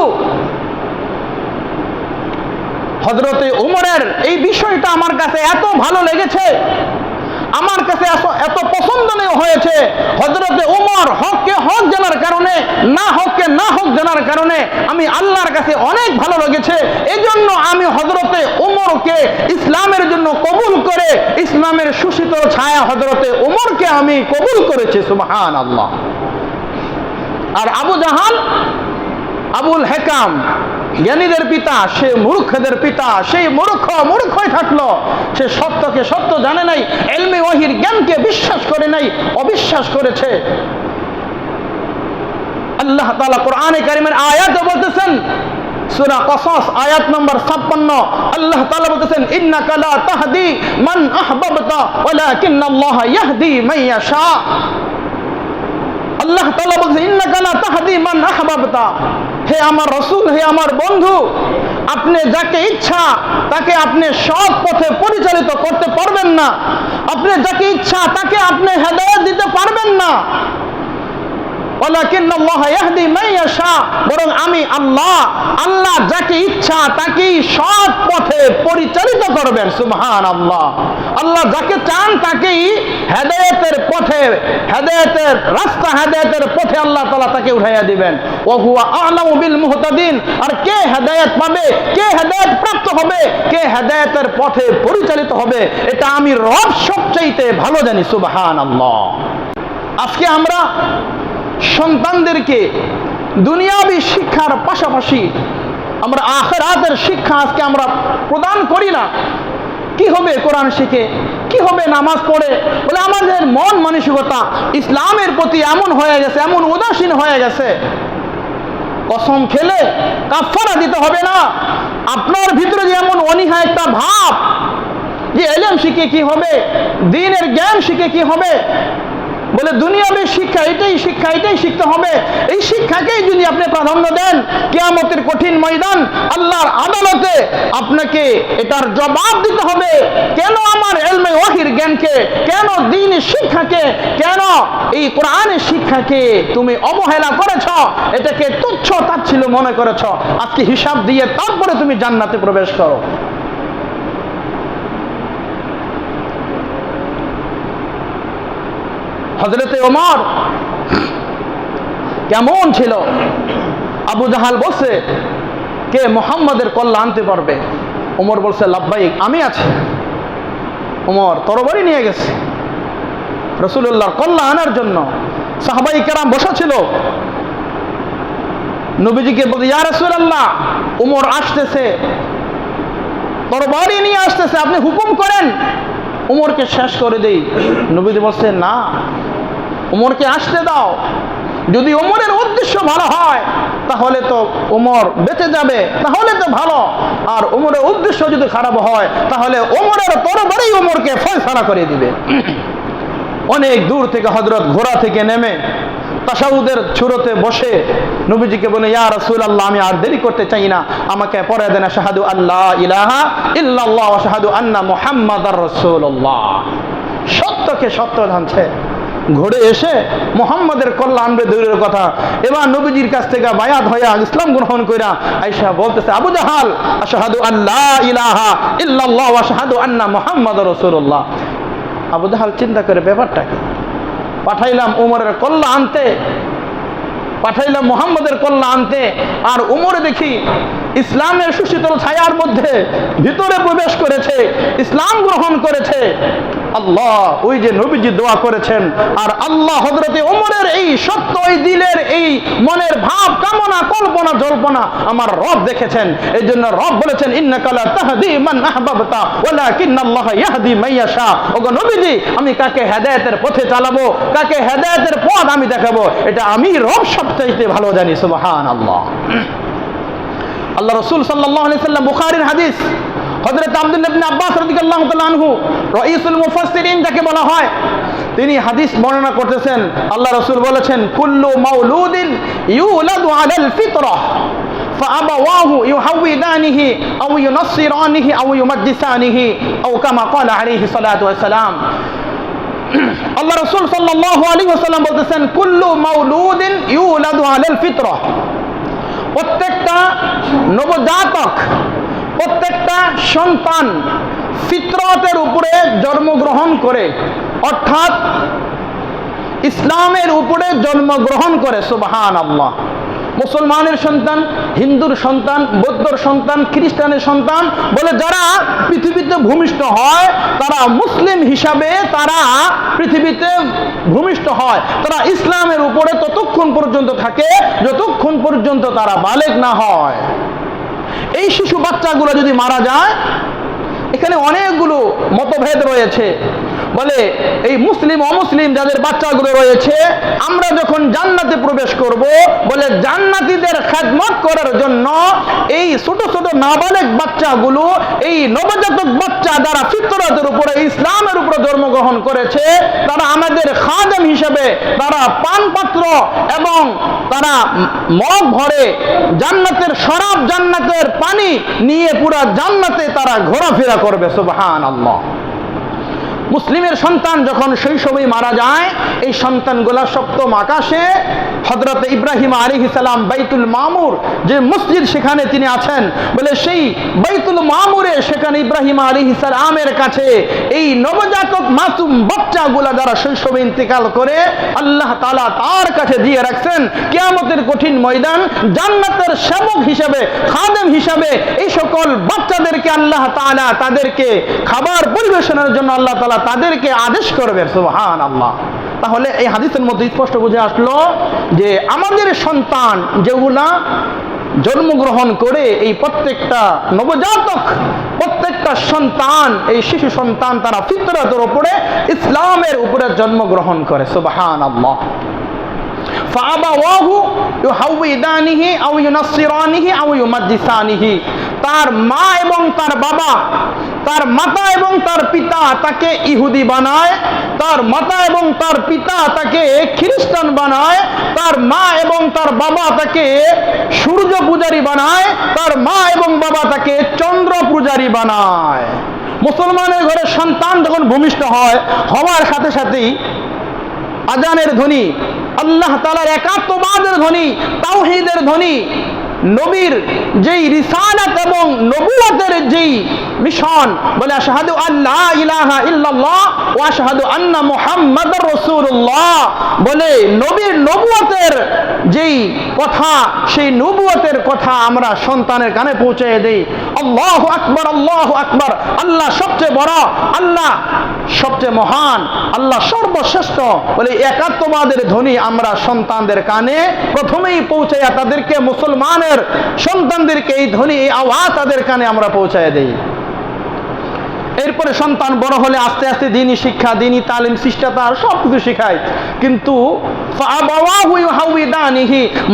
হযরতে ওমরের এই বিষয়টা আমার কাছে এত ভালো লেগেছে, আমার কাছে এত পছন্দনীয় হয়েছে। হযরতে ওমর হককে হক জানার কারণে, না হককে না হক জানার কারণে আমি আল্লাহর কাছে অনেক ভালো লেগেছে। এজন্য আমি হযরতে ওমরকে ইসলামের জন্য কবুল করে, ইসলামের সুশীতল ছায়া হযরতে ওমরকে আমি কবুল করেছি। সুবহানাল্লাহ। আর আবু জাহাল, আবুল হেকাম, জ্ঞানীদের পিতা, সে মূর্খদের পিতা, সেই মূর্খই থাকলো। সে সত্যকে সত্য জানে নাই, ইলমে ওয়াহির জ্ঞানকে বিশ্বাস করে নাই, অবিশ্বাস করেছে। আল্লাহ তাআলা কোরআনে কারীমের আয়াতে বলতেছেন, সূরা কসস আয়াত নম্বর 56, আল্লাহ তাআলা বলতেছেন, ইন্নাকা লা তাহদি মান আহবাবতা ওয়ালাকিন্নাল্লাহা ইয়াহদি মান ইয়াশা। আল্লাহ তাআলা বলছেন, ইন্নাকা লা তাহদি মান আহবাবতা, হে আমার রাসূল, হে আমার বন্ধু, আপনি যাকে ইচ্ছা তাকে আপনি সৎ পথে পরিচালিত করতে পারবেন না, আপনি যাকে ইচ্ছা তাকে আপনি হেদায়েত দিতে পারবেন না। ওয়ালাকিন্নাল্লাহা ইয়াহদি মান ইয়াশা, বরং আমি আল্লাহ যাকে ইচ্ছা তাকেই সৎ পথে পরিচালিত করবেন। সুবহানাল্লাহ। আল্লাহ যাকে চান তাকেই হেদায়েতের পথে, হেদায়েতের রাস্তা, হেদায়েতের পথে আল্লাহ তাআলা তাকে উঠাইয়া দিবেন। ওয়া হুয়া আ'লামু বিল মুহতাদিন, আর কে হেদায়েত পাবে, কে হেদায়েত প্রাপ্ত হবে, কে হেদায়েতের পথে পরিচালিত হবে, এটা আমি রব সবচাইতে ভালো জানি। সুবহানাল্লাহ। আজকে আমরা সন্তানদেরকে দুনিয়াবী শিক্ষার পাশাপাশি আমরা আখিরাতের শিক্ষা আজকে আমরা প্রদান করি না। কি হবে কোরআন শিখে, কি হবে নামাজ পড়ে? বলে আমাদের মন মানসিকতা ইসলামের প্রতি এমন হয়ে গেছে, এমন উদাসীন হয়ে গেছে, কসম খেলে কাফারা দিতে হবে না। আপনার ভিতরে যে এমন অনীহা একটা ভাব যে ইলম শিখে কি হবে, দ্বীনের জ্ঞান শিখে কি হবে, বলে দুনিয়াবী শিক্ষা এটাই শিখতে হবে। এই শিক্ষাকেই যদি আপনি প্রাধান্য দেন, কিয়ামতের কঠিন ময়দান আল্লাহর আদালতে আপনাকে এটার জবাব দিতে হবে। কেন আমার ইলমে ওয়াহির জ্ঞানকে, কেন দ্বীনের শিক্ষাকে, কেন এই কোরআনের শিক্ষাকে তুমি অবহেলা করেছ, এটাকে তুচ্ছ তাচ্ছিল্য মনে করেছ। আজকে হিসাব দিয়ে তারপরে তুমি জান্নাতে প্রবেশ করো। হযরতে ওমর কেমন ছিল? আবু জাহাল বলছে, কে মুহাম্মাদের কল্লা আনতে পারবে? ওমর বলছে, লাব্বাইক, আমি আছি। ওমর তরবারি নিয়ে গেছে রাসূলুল্লাহর কল্লা আনার জন্য। সাহাবায়ে কেরাম বসা ছিল, নবীজিকে বলতে, ইয়া রাসূলুল্লাহ, ওমর আসতেছে, তরবারি নিয়ে আসতেছে, আপনি হুকুম করেন ওমরকে শেষ করে দেই। নবীজি বলছেন, না, ওমরকে আসতে দাও। যদি ওমরের উদ্দেশ্য ভালো হয় তাহলে তো ওমর বেঁচে যাবে, তাহলে তো ভালো। আর ওমরের উদ্দেশ্য যদি খারাপ হয় তাহলে ওমরের তরবারি ওমরকে ফয়সালা করে দিবে। অনেক দূর থেকে হযরত ঘোড়া থেকে নেমে তাশাহুদের শুরুতে বসে নবীজিকে বলে, ইয়া রাসূলুল্লাহ, আমি আর দেরি করতে চাই না, আমাকে পড়ে দেন আশহাদু আল্লা ইলাহা ইল্লাল্লাহ ওয়া আশহাদু আন্না মুহাম্মাদার রাসূলুল্লাহ। সত্যকে সত্য জানছে, ঘুরে এসে মুহাম্মাদের কল্লা আনবে দূরের কথা, এবার নবীজির কাছ থেকে বায়াত হইয়া ইসলাম গ্রহণ কইরা আয়েশা বলতেছে, আবু জাহাল, আশহাদু আল্লা ইলাহা ইল্লাল্লাহ ওয়া আশহাদু আন্না মুহাম্মাদার রাসূলুল্লাহ। আবু জাহাল চিন্তা করে, ব্যাপারটা কি? পাঠাইলাম উমরের কল্লা আনতে, পাঠাইলাম মুহাম্মাদের কল্লা আনতে, আর উমরে দেখি ইসলামের সুশীতল ছায়ার মধ্যে ভিতরে প্রবেশ করেছে, ইসলাম গ্রহণ করেছে। আল্লাহ, ওই যে নবীজি দোয়া করেছেন, আর আল্লাহ হযরতে ওমরের এই সত্য, ওই দিলের এই মনের ভাব, কামনা, কল্পনা, জল্পনা আমার রব দেখেছেন। এই জন্য রব বলেছেন, ইন্নাকা লা তাহদি মান আহবাবতা ওয়ালাকিন্নাল্লাহা ইয়াহদি মান ইয়াশা। ওগো নবীজি, আমি কাকে হেদায়েতের পথে চালাবো, কাকে হেদায়েতের পথ আমি দেখাবো, এটা আমি রব সবচাইতে ভালো জানি। সুবহানাল্লাহ। আল্লাহ রাসূল সাল্লাল্লাহু আলাইহি সাল্লাম, বুখারীর হাদিস, হযরত আব্দুল্লাহ ইবনে আব্বাস রাদিয়াল্লাহু তাআলা আনহু, রাইসুল মুফাসসিরিন যাকে বলা হয়, তিনি হাদিস বর্ণনা করতেছেন। আল্লাহ রাসূল বলেছেন, কুল্লু মাউলুদিন ইউলাদু আলাল ফিতরাহ فأبواه يهودانه أو ينصرانه أو يمجسانه أو كما قال عليه الصلاة والسلام। আল্লাহ রাসূল সাল্লাল্লাহু আলাইহি ওয়াসাল্লাম বলতেছেন, কুল্লু মাউলুদিন ইউলাদু আলাল ফিতরাহ, প্রত্যেকটা নবজাতক, প্রত্যেকটা সন্তান ফিতরতের উপরে জন্মগ্রহণ করে, অর্থাৎ ইসলামের উপরে জন্মগ্রহণ করে। সুবহানাল্লাহ। মুসলমানের সন্তান, হিন্দুর সন্তান, বৌদ্ধর সন্তান, খ্রিস্টানের সন্তান বলে যারা পৃথিবীতে ভূমিষ্ঠ হয়, তারা মুসলিম হিসাবে তারা পৃথিবীতে ভূমিষ্ঠ হয়। তারা ইসলামের উপরে ততক্ষণ পর্যন্ত থাকে যতক্ষণ পর্যন্ত তারা বালেগ না হয়। এই শিশু বাচ্চাগুলো যদি মারা যায়, এখানে অনেকগুলো মতভেদ রয়েছে। বলে এই মুসলিম অমুসলিম যাদের বাচ্চাগুলো রয়েছে, আমরা যখন জান্নাতে প্রবেশ করব, বলে জান্নাতীদের খেদমত করার জন্য এই ছোট ছোট নাবালেগ বাচ্চাগুলো, এই নবজাতক বাচ্চা যারা ফিতরতের উপরে, ইসলামের উপরে জন্মগ্রহণ করেছে, তারা আমাদের খাদেম হিসেবে তারা পানপাত্র এবং তারা মগ ভরে জান্নাতের শরাব, জান্নাতের পানি নিয়ে পুরা জান্নাতে তারা ঘোরাফেরা করবে। সুবহানাল্লাহ। মুসলিমের সন্তান যখন শৈশবে মারা যায়, এই সন্তানগুলা সপ্তম আকাশে হযরত ইব্রাহিম আলাইহিস সালাম বাইতুল মামুর যে মসজিদ, সেখানে তিনি আছেন, বলে সেই বাইতুল মামুরে সেখানে ইব্রাহিম আলাইহিস সালামের কাছে এই নবজাতক মাসুম বাচ্চাগুলা যারা শৈশবে ইন্তেকাল করে, আল্লাহ তাআলা তার কাছে দিয়ে রাখছেন। কিয়ামতের কঠিন ময়দান জান্নাতের সেবক হিসেবে, খাদেম হিসেবে এই সকল বাচ্চাদেরকে আল্লাহ তাআলা তাদেরকে খাবার পরিবেশনের জন্য আল্লাহ তাআলা তাদেরকে আদেশ করবে। সুবহানাল্লাহ। তাহলে এই হাদিসের মধ্যে স্পষ্ট বুঝে আসলো যে আমাদের সন্তান যেগুলা জন্মগ্রহণ করে, এই প্রত্যেকটা নবজাতক, প্রত্যেকটা সন্তান, এই শিশু সন্তান তারা ফিতরতের উপরে, ইসলামের উপরে জন্মগ্রহণ করে। সুবহানাল্লাহ। فأبواه يهودانه أو ينصرانه أو يمجسانه, তার মা এবং তার বাবা তার মাতা এবং তার পিতা তাকে ইহুদি বানায়, তার মাতা এবং তার পিতা তাকে খ্রিস্টান বানায়, তার মা এবং তার বাবা তাকে সূর্য পূজারী বানায়, তার মা এবং বাবা তাকে চন্দ্র পূজারী বানায়। মুসলমানের ঘরে সন্তান যখন ভূমিষ্ঠ হয়, হওয়ার সাথে সাথেই আজানের ধ্বনি, আল্লাহ তাআলার একাত্মবাদের ধ্বনি, তাওহীদের ধ্বনি, নবীর যেই রিসালাত এবং নবুয়তের যেই মিশন, বলে আশহাদু আল্লা ইলাহা ইল্লাল্লাহ ওয়া আশহাদু আন্না মুহাম্মাদার রাসূলুল্লাহ, বলে নবীর নবুয়তের যেই কথা, সেই নবুয়তের কথা আমরা সন্তানের কানে পৌঁছে দেই। আল্লাহু আকবার, আল্লাহু আকবার, আল্লাহ সবচেয়ে বড়, আল্লাহ সবচেয়ে মহান, আল্লাহ সর্বশ্রেষ্ঠ, বলে একাত্মবাদের ধ্বনি আমরা সন্তানদের কানে প্রথমেই পৌঁছাইয়া তাদেরকে, মুসলমানের সন্তানদেরকে এই ধ্বনি, এই আওয়াজ তাদের কানে আমরা পৌঁছায় দেই। এরপরে সন্তান বড় হলে আস্তে আস্তে দ্বীনি শিক্ষা, দ্বীনি তালিম, শিষ্টাচার সব কিছু শিখায়। কিন্তু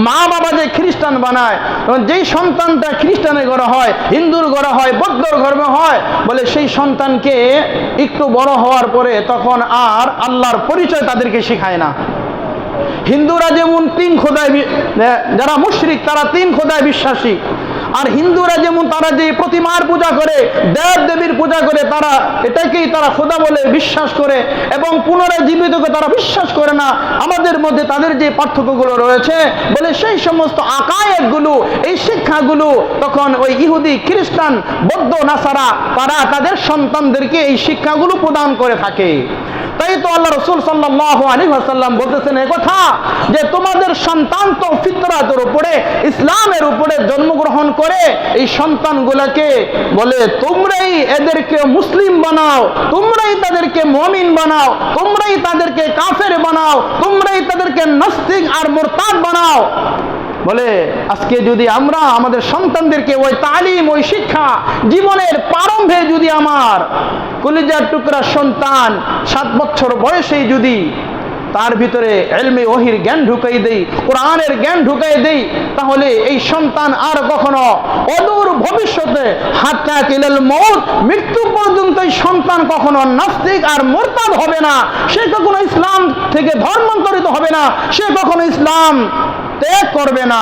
মা বাবা যে খ্রিস্টান বানায়, যেই সন্তানটা খ্রিস্টানের ঘরে হয়, হিন্দুর ঘরে হয়, বৌদ্ধর ঘরে হয়, বলে সেই সন্তানকে একটু বড় হওয়ার পরে তখন আর আল্লাহর পরিচয় তাদেরকে শিখায় না। হিন্দুরা যেমন তিন খোদায়, যারা মুশরিক তারা তিন খোদায় বিশ্বাসী, আর হিন্দুরা যেমন তারা যে প্রতিমার পূজা করে, দেব দেবীর পূজা করে, তারা এটাকেই তারা খোদা বলে বিশ্বাস করে এবং পুনরায় জীবিতকে তারা বিশ্বাস করে না। আমাদের মধ্যে তাদের যে পার্থক্যগুলো রয়েছে, বলে সেই সমস্ত আকায়েদগুলো, এই শিক্ষাগুলো তখন ওই ইহুদি, খ্রিস্টান, বৌদ্ধ, নাসারা তারা তাদের সন্তানদেরকে এই শিক্ষাগুলো প্রদান করে থাকে। তাই তো আল্লাহ রাসূল সাল্লাল্লাহু আলাইহি ওয়াসাল্লাম বলতেছেন এই কথা, যে তোমাদের সন্তান তো ফিতরাতের উপরে, ইসলামের উপরে জন্মগ্রহণ করে, এই সন্তানগুলোকে বলে তোমরাই এদেরকে মুসলিম বানাও, তোমরাই তাদেরকে মুমিন বানাও, তোমরাই তাদেরকে কাফের বানাও, তোমরাই তাদেরকে নাস্তিক আর মুরতাদ বানাও। বলে আজকে যদি আমরা আমাদের সন্তানদেরকে ওই তালিম, ওই শিক্ষা জীবনের প্রারম্ভে যদি আমার কলিজার টুকরা সন্তান 7 বছর বয়সেই যদি তার ভিতরে ইলমে ওহীর জ্ঞান ঢুকাই দেই, কোরআনের জ্ঞান ঢুকাই দেই, তাহলে এই সন্তান আর কখনো অদূর ভবিষ্যতে হাত্তা ইলাল মউত, মৃত্যু পর্যন্ত এই সন্তান কখনো নাস্তিক আর মুরতাদ হবে না, সে কখনো ইসলাম থেকে ধর্মান্তরিত হবে না, সে কখনো ইসলাম ত্যাগ করবে না।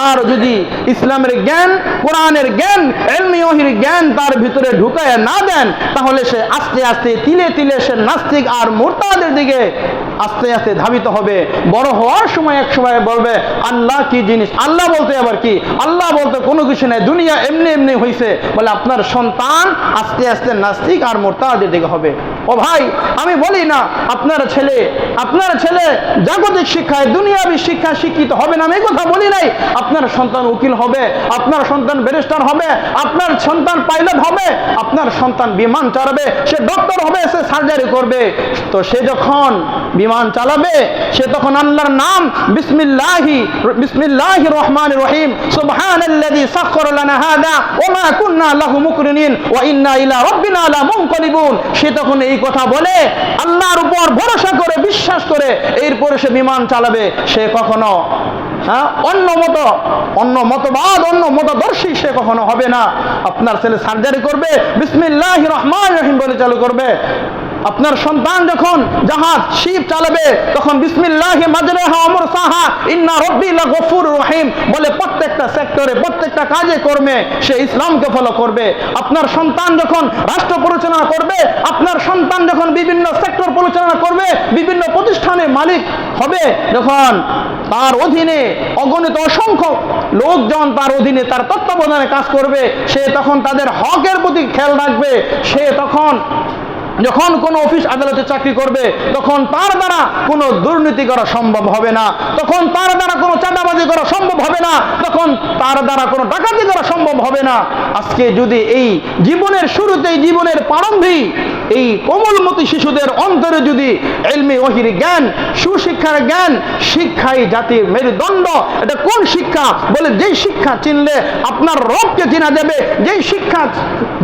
আর যদি ইসলামের জ্ঞান, কোরআনের জ্ঞান, ইলমে ওহীর জ্ঞান তার ভিতরে ঢুকায় না দেন, তাহলে সে আস্তে আস্তে তিলে তিলে সে নাস্তিক আর মুরতাদের দিকে আস্তে আস্তে ধাবিত হবে। বড় হওয়ার সময় এক সময় বলবে আল্লাহ কি জিনিস, আল্লাহ বলতে আবার কি, আল্লাহ বলতে কোনো কিছু নেই, দুনিয়া এমনি এমনি হয়েছে। বলে আপনার সন্তান আস্তে আস্তে নাস্তিক আর মুরতাদের দিকে হবে। ও ভাই, আমি বলি না আপনার ছেলে জাগতিক শিক্ষায়, দুনিয়াবী শিক্ষা শিক্ষিত হবে না, আমি এই কথা বলি নাই। আপনার সন্তান উকিল হবে, আপনার সন্তান ব্যারিস্টার হবে, আপনার সন্তান পাইলট হবে, আপনার সন্তান বিমান চালাবে, সে ডক্টর হবে, সে সার্জারি করবে। তো সে যখন বিমান চালাবে, সে তখন আল্লাহর নাম বিসমিল্লাহির রহমানির রহিম, সুবহানাল্লাযী সাখখারা লানা হাযা ওয়া মা কুন্না লাহু মুকরিনিন ওয়া ইন্না ইলা রাব্বিনা লামুনকালিবুন, সে তখন এই কথা বলে আল্লাহর উপর ভরসা করে, বিশ্বাস করে এরপরে সে বিমান চালাবে। সে কখনো অন্য মতদর্শী সে কখনো হবে না। আপনার ছেলে সার্জারি করবে, বিসমিল্লাহির রহমানির রহিম বলে চালু করবে। আপনার সন্তান যখন জাহাজ, শিপ চালাবে, তখন বিসমিল্লাহি মাজরাহা ওয়া মুরসাহা ইন্না রাব্বি লাগফুরুর রহিম বলে প্রত্যেকটা সেক্টরে, প্রত্যেকটা কাজে কর্মে সে ইসলামকে ফলো করবে। আপনার সন্তান যখন রাষ্ট্র পরিচালনা করবে, আপনার সন্তান যখন বিভিন্ন সেক্টর পরিচালনা করবে, বিভিন্ন প্রতিষ্ঠানের মালিক হবে, যখন তার অধীনে অগণিত অসংখ্য লোকজন তার অধীনে তার তত্ত্বাবধানে কাজ করবে, সে তখন তাদের হকের প্রতি খেয়াল রাখবে। সে তখন যখন কোনো অফিস আদালতে চাকরি করবে, তখন তার দ্বারা কোনো দুর্নীতি করা সম্ভব হবে না, তখন তার দ্বারা কোনো চাঁদাবাজি করা সম্ভব হবে না, তখন তার দ্বারা কোনো ডাকাতি করা সম্ভব হবে না। আজকে যদি এই জীবনের শুরুতেই, জীবনের প্রারম্ভেই এই কোমলমতি শিশুদের অন্তরে যদি ইলমে ওহীর জ্ঞান, সুশিক্ষার জ্ঞান, শিক্ষাই জাতির মেরুদণ্ড। এটা কোন শিক্ষা? বলে যেই শিক্ষা চিনলে আপনার রবকে চেনা যাবে, যেই শিক্ষা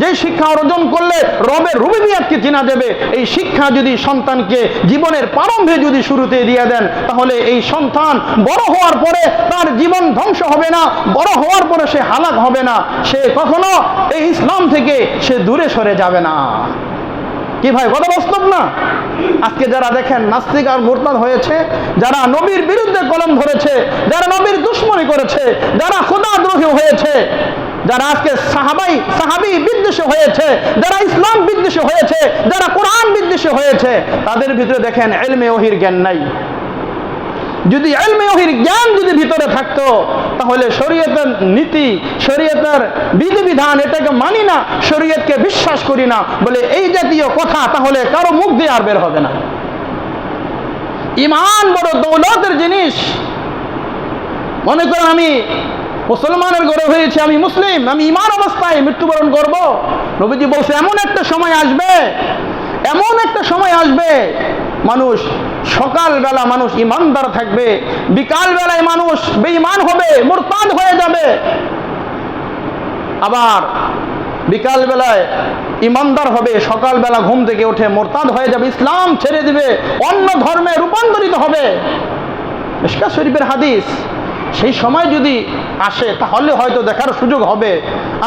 যে শিক্ষা অর্জন করলে রবের রুবুবিয়্যাতকে চেনা যাবে, এই শিক্ষা যদি সন্তানকে জীবনের প্রারম্ভে যদি শুরুতে দিয়ে দেন, তাহলে এই সন্তান বড় হওয়ার পরে তার জীবন ধ্বংস হবে না, বড় হওয়ার পরে সে হালাক হবে না, সে কখনো এই ইসলাম থেকে সে দূরে সরে যাবে না। কি ভাই, কথা বাস্তব না? আজকে যারা দেখেন নাস্তিক আর মুরতাদ হয়েছে, যারা নবীর বিরুদ্ধে কলম ধরেছে, যারা নবীর দুশমনি করেছে, যারা খোদাদ্রোহী হয়েছে, যারা আজকে সাহাবী বিদ্বেষী হয়েছে, যারা ইসলাম বিদ্বেষী হয়েছে, যারা কোরআন বিদ্বেষী হয়েছে, তাদের ভিতরে দেখেন ইলমে ওহীর জ্ঞান নাই। যদি ইলমে ওহীর জ্ঞান যদি ভিতরে থাকতো, তাহলে শরীয়তের নীতি, শরীয়তের বিধিবিধান এটাকে মানি না, শরীয়তকে বিশ্বাস করি না বলে এই জাতীয় কথা তাহলে কারো মুখ দিয়ে আর বের হবে না। ঈমান বড় দৌলতের জিনিস। মনে করেন আমি মুসলমানের ঘরে হয়েছে, আমি মুসলিম, আমি ঈমান অবস্থায় মৃত্যুবরণ করব। নবীজি বলছে এমন একটা সময় আসবে, এমন একটা সময় আসবে, মানুষ সকালবেলা মানুষ ইমানদার থাকবে, বিকাল বেলায় মানুষ বেঈমান হবে, মুরতাদ হয়ে যাবে। আবার বিকাল বেলায় ইমানদার হবে, সকালবেলা ঘুম থেকে উঠে মুরতাদ হয়ে যাবে, ইসলাম ছেড়ে দিবে, অন্য ধর্মে রূপান্তরিত হবে। মিশকাত শরীফের হাদিস। সেই সময় যদি আসে তাহলে হয়তো দেখার সুযোগ হবে,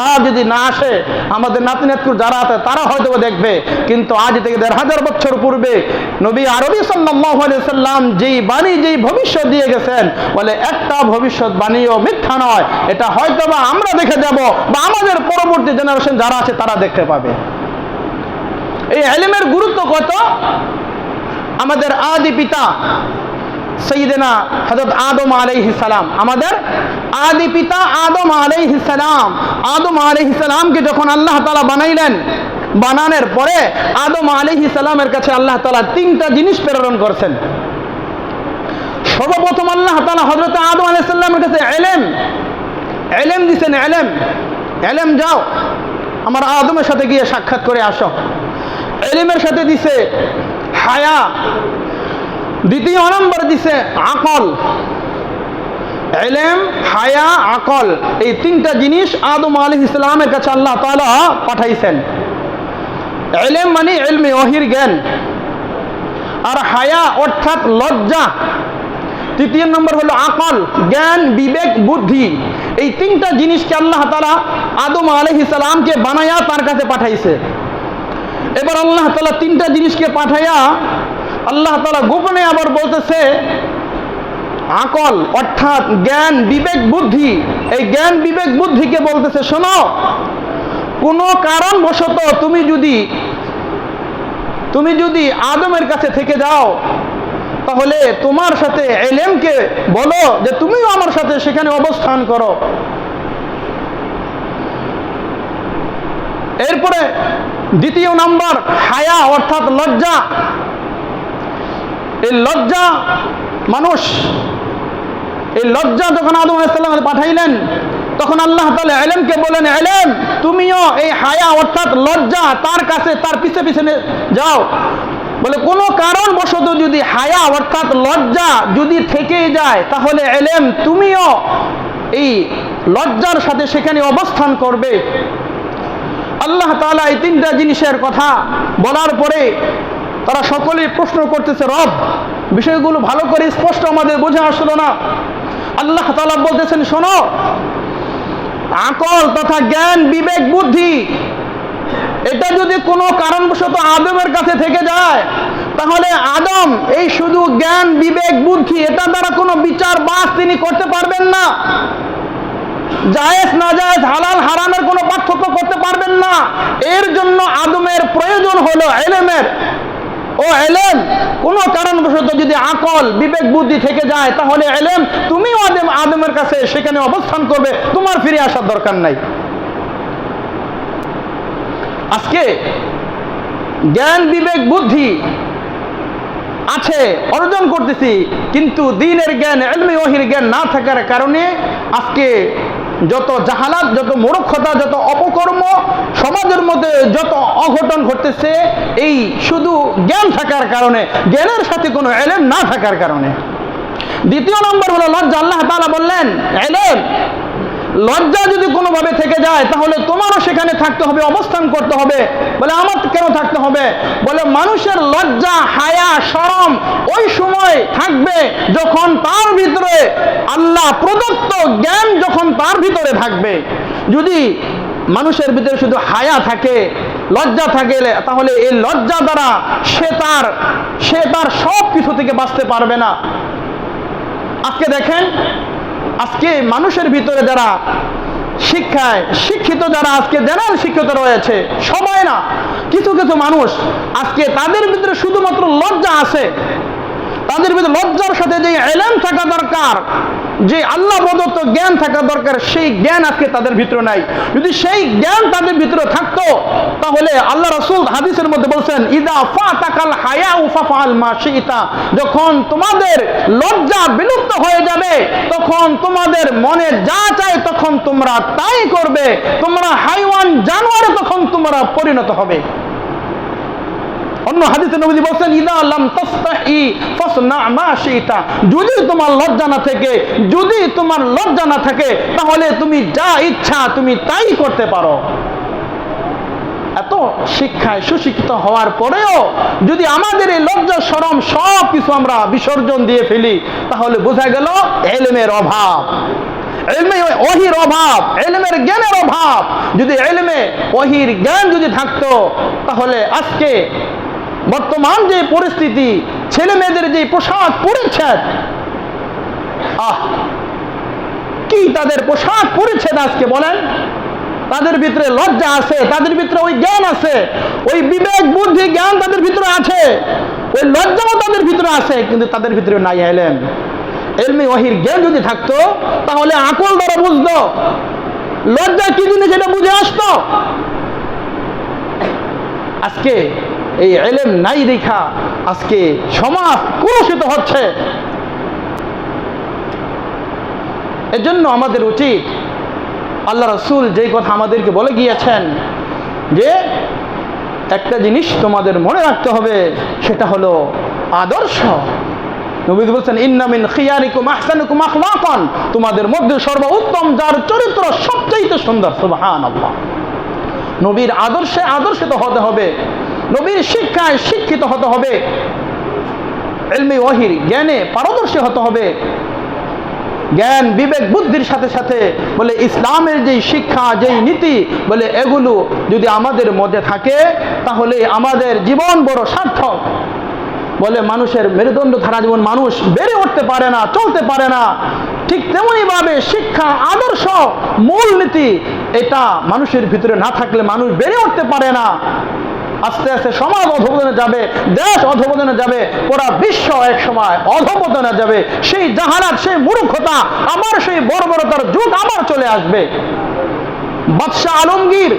আর যদি না আসে আমাদের নাতি নাতকুর যারা আছে তারা হয়তো দেখবে। কিন্তু আজ থেকে ১৫০০ বছর পূর্বে নবী আরবি সাল্লাল্লাহু আলাইহি সাল্লাম যেই বাণী, যেই ভবিষ্যৎ দিয়ে গেছেন, বলে একটা ভবিষ্যৎ বাণীও মিথ্যা নয়। এটা হয়তো বা আমরা দেখে যাব বা আমাদের পরবর্তী জেনারেশন যারা আছে তারা দেখতে পাবে। এই ইলমের গুরুত্ব কত। আমাদের আদি পিতা সৈয়দনা হযরত আদম আলাইহিস সালাম, আমাদের আদি পিতা আদম আলাইহিস সালাম, আদম আলাইহিস সালামকে যখন আল্লাহ তাআলা বানাইলেন, বানানোর পরে আদম আলাইহিস সালামের কাছে আল্লাহ তাআলা 3টা জিনিস প্রেরণ করেছেন। সর্বপ্রথম আল্লাহ তাআলা হযরত আদম আলাইহিস সালামের কাছে ইলম দিয়েছেন। ইলম যাও আমার আদমের সাথে গিয়ে সাক্ষাৎ করে আসো। ইলমের সাথে দিছে হায়া, দ্বিতীয় নম্বর দিছে আকল। ইলম, হায়া, আকল, এই 3টা জিনিস আদম আলাইহিস সালামের কাছে আল্লাহ তাআলা পাঠাইছেন। ইলম মানে ইলমে ওহীর জ্ঞান, আর হায়া অর্থাৎ লজ্জা, তৃতীয় নম্বর হলো আকল, জ্ঞান, বিবেক, বুদ্ধি। এই 3টা জিনিসকে আল্লাহ তাআলা আদম আলাইহিস সালামকে বানায়া তার কাছে পাঠাইছে। এবার আল্লাহ তাআলা 3টা জিনিসকে পাঠাইয়া আল্লাহ তাআলা গোপনে আবার বলতেছে আকল অর্থাৎ জ্ঞান, বিবেক, বুদ্ধি। এই জ্ঞান, বিবেক, বুদ্ধিকে বলতেছে শোনো, কোনো কারণবশত তুমি যদি আদমের কাছে থেকে যাও, তাহলে তোমার সাথে ইলমকে বলো যে তুমিও আমার সাথে সেখানে অবস্থান করো। এরপরে দ্বিতীয় নাম্বার হায়া অর্থাৎ লজ্জা। এই লজ্জা মানুষ, এই লজ্জা যখন আদম আলাইহিস সালাম পাঠাইলেন, তখন আল্লাহ তাআলা ইলমকে বলেন ইলম তুমিও এই হায়া অর্থাৎ লজ্জা তার কাছে, তার পিছে পিছে যাও। বলে কোনো কারণবশত যদি হায়া অর্থাৎ লজ্জা যদি থেকে যায়, তাহলে ইলম তুমিও এই লজ্জার সাথে সেখানে অবস্থান করবে। আল্লাহ তাআলা এই 3টা জিনিসের কথা বলার পরে তারা সকলেই প্রশ্ন করতেছে, রব বিষয়গুলো ভালো করে স্পষ্ট আমাদের বোঝা আসলো না। আল্লাহ তাআলা বলতেছেন শোনো, আকল তথা জ্ঞান, বিবেক, বুদ্ধি এটা যদি কোনো কারণবশত আদমের কাছে থেকে যায়, তাহলে আদম এই শুধু জ্ঞান, বিবেক, বুদ্ধি এটা দ্বারা কোনো বিচার বাস তিনি করতে পারবেন না। জায়েজ না জায়েজ, হালাল হারামের কোনো পার্থক্য করতে পারবেন না। এর জন্য আদমের প্রয়োজন হলো ইলমের। ও ইলম কোনো কারণবশত যদি আকল, বিবেক, বুদ্ধি থেকে যায়, তাহলে ইলম তুমিও আদমের কাছে সেখানে অবস্থান করবে, তোমার ফিরে আসার দরকার নাই। আজকে জ্ঞান, বিবেক, বুদ্ধি আছে, অর্জন করতেছি, কিন্তু দ্বীনের জ্ঞান, ইলমে ওহীর জ্ঞান না থাকার কারণে আজকে যত জাহালাত, যত মূর্খতা, যত অপকর্ম সমাজের মধ্যে যত অঘটন ঘটতেছে, এই শুধু জ্ঞান থাকার কারণে, জ্ঞানের সাথে কোনো ইলম না থাকার কারণে। দ্বিতীয় নম্বর হলো লজ্জা। আল্লাহ তাআলা বললেন ইলম লজ্জা যদি কোনোভাবে থেকে যায় তাহলে তোমারও সেখানে থাকতে হবে, অবস্থান করতে হবে। বলে আমার কেন থাকতে হবে? বলে মানুষের লজ্জা, হায়া, শরম ওই সময় থাকবে যখন তার ভিতরে আল্লাহ প্রদত্ত জ্ঞান যখন তার ভিতরে থাকবে। যদি মানুষের ভিতরে শুধু হায়া থাকে, লজ্জা থাকে, তাহলে এই লজ্জা দ্বারা সে তার সব কিছু থেকে বাঁচতে পারবে না। আজকে দেখেন, আজকে মানুষের ভিতরে যারা শিক্ষায় শিক্ষিত, যারা আজকে জেনারেল শিক্ষিত রয়েছে, সবাই না, কিছু কিছু মানুষ আজকে তাদের ভিতরে শুধুমাত্র লজ্জা আছে। তাদের ভিতরে লজ্জার সাথে যে ইলম থাকা দরকার, যে আল্লাহ প্রদত্ত জ্ঞান থাকা দরকার, সেই জ্ঞান আজকে তাদের ভিতরে নাই। যদি সেই জ্ঞান তাদের ভিতরে থাকতো তাহলে আল্লাহ রাসূল হাদিসের মধ্যে বলছেন, ইদা ফাতাকাল হায়াউ ফাফআল মা শিতা, যখন তোমাদের লজ্জা বিলুপ্ত হয়ে যাবে তখন তোমাদের মনে যা চায় তখন তোমরা তাই করবে, তোমরা হাইওয়ান জানোয়ারে তখন তোমরা পরিণত হবে। অন্য হাদিসে নবীজি বলছেন, ইদা লাম তাস্তাহি ফাসনা মা শিতা, যদি তোমার লজ্জা না থাকে তাহলে তুমি যা ইচ্ছা তুমি তাই করতে পারো। এত শিক্ষায় সুশিক্ষিত হওয়ার পরেও যদি আমাদের এই লজ্জা শরম সব কিছু আমরা বিসর্জন দিয়ে ফেলি তাহলে বোঝা গেল ইলমের অভাব, ইলমে ওহীর অভাব, ইলমের জ্ঞানের অভাব। যদি ইলমে ওহীর জ্ঞান যদি থাকতো তাহলে আজকে বর্তমান যে পরিস্থিতি, ছেলে মেয়েদের যে পোশাক পরিচ্ছদ, কি তাদের পোশাক পরিচ্ছদ আজকে বলেন। তাদের ভিতরে লজ্জা আছে, তাদের ভিতরে ওই জ্ঞান আছে, ওই বিবেক বুদ্ধি জ্ঞান তাদের ভিতরে আছে, ওই লজ্জাও তাদের ভিতরে আছে, কিন্তু তাদের ভিতরে নাই ইলম। ইলমে ওহীর জ্ঞান যদি থাকতো তাহলে আকল দ্বারা বুঝতো লজ্জা কি জিনিস, এটা বুঝে আসতো। আজকে এই ইলম নাই দেখা আজকে সমাজ কুলুষিত হচ্ছে। এজন্য আমাদের উচিত, আল্লাহ রাসূল যেই কথা আমাদেরকে বলে গিয়েছেন যে একটা জিনিস তোমাদের মনে রাখতে হবে, সেটা হলো আদর্শ। নবী বলেছেন, ইন্না মিন খিয়ারিকুম আহসানুকুম আখলাকান, তোমাদের মধ্যে সর্বোত্তম যার চরিত্র সবচেয়ে সুন্দর। সুবহানাল্লাহ। নবীর আদর্শে আদর্শিত হতে হবে, নবীর শিক্ষায় শিক্ষিত হতে হবে, ইলমে ওহীর জ্ঞানে পারদর্শী হতে হবে। জ্ঞান বিবেক বুদ্ধির সাথে সাথে বলে ইসলামের যেই শিক্ষা, যেই নীতি, বলে এগুলো যদি আমাদের মধ্যে থাকে তাহলে আমাদের জীবন বড় সার্থক। বলে মানুষের মেরুদণ্ড ধারা যেমন মানুষ বেড়ে উঠতে পারে না, চলতে পারে না, ঠিক তেমনি ভাবে শিক্ষা, আদর্শ, মূল নীতি এটা মানুষের ভিতরে না থাকলে মানুষ বেড়ে উঠতে পারে না। আস্তে আস্তে সমাজ অধঃপতনে যাবে, দেশ অধঃপতনে যাবে, পুরা বিশ্ব এক সময় অধঃপতনে যাবে। সেই জাহালাত, সেই মূর্খতা, আবার সেই বর্বরতার যুগ আবার চলে আসবে। বাদশাহ আলমগীর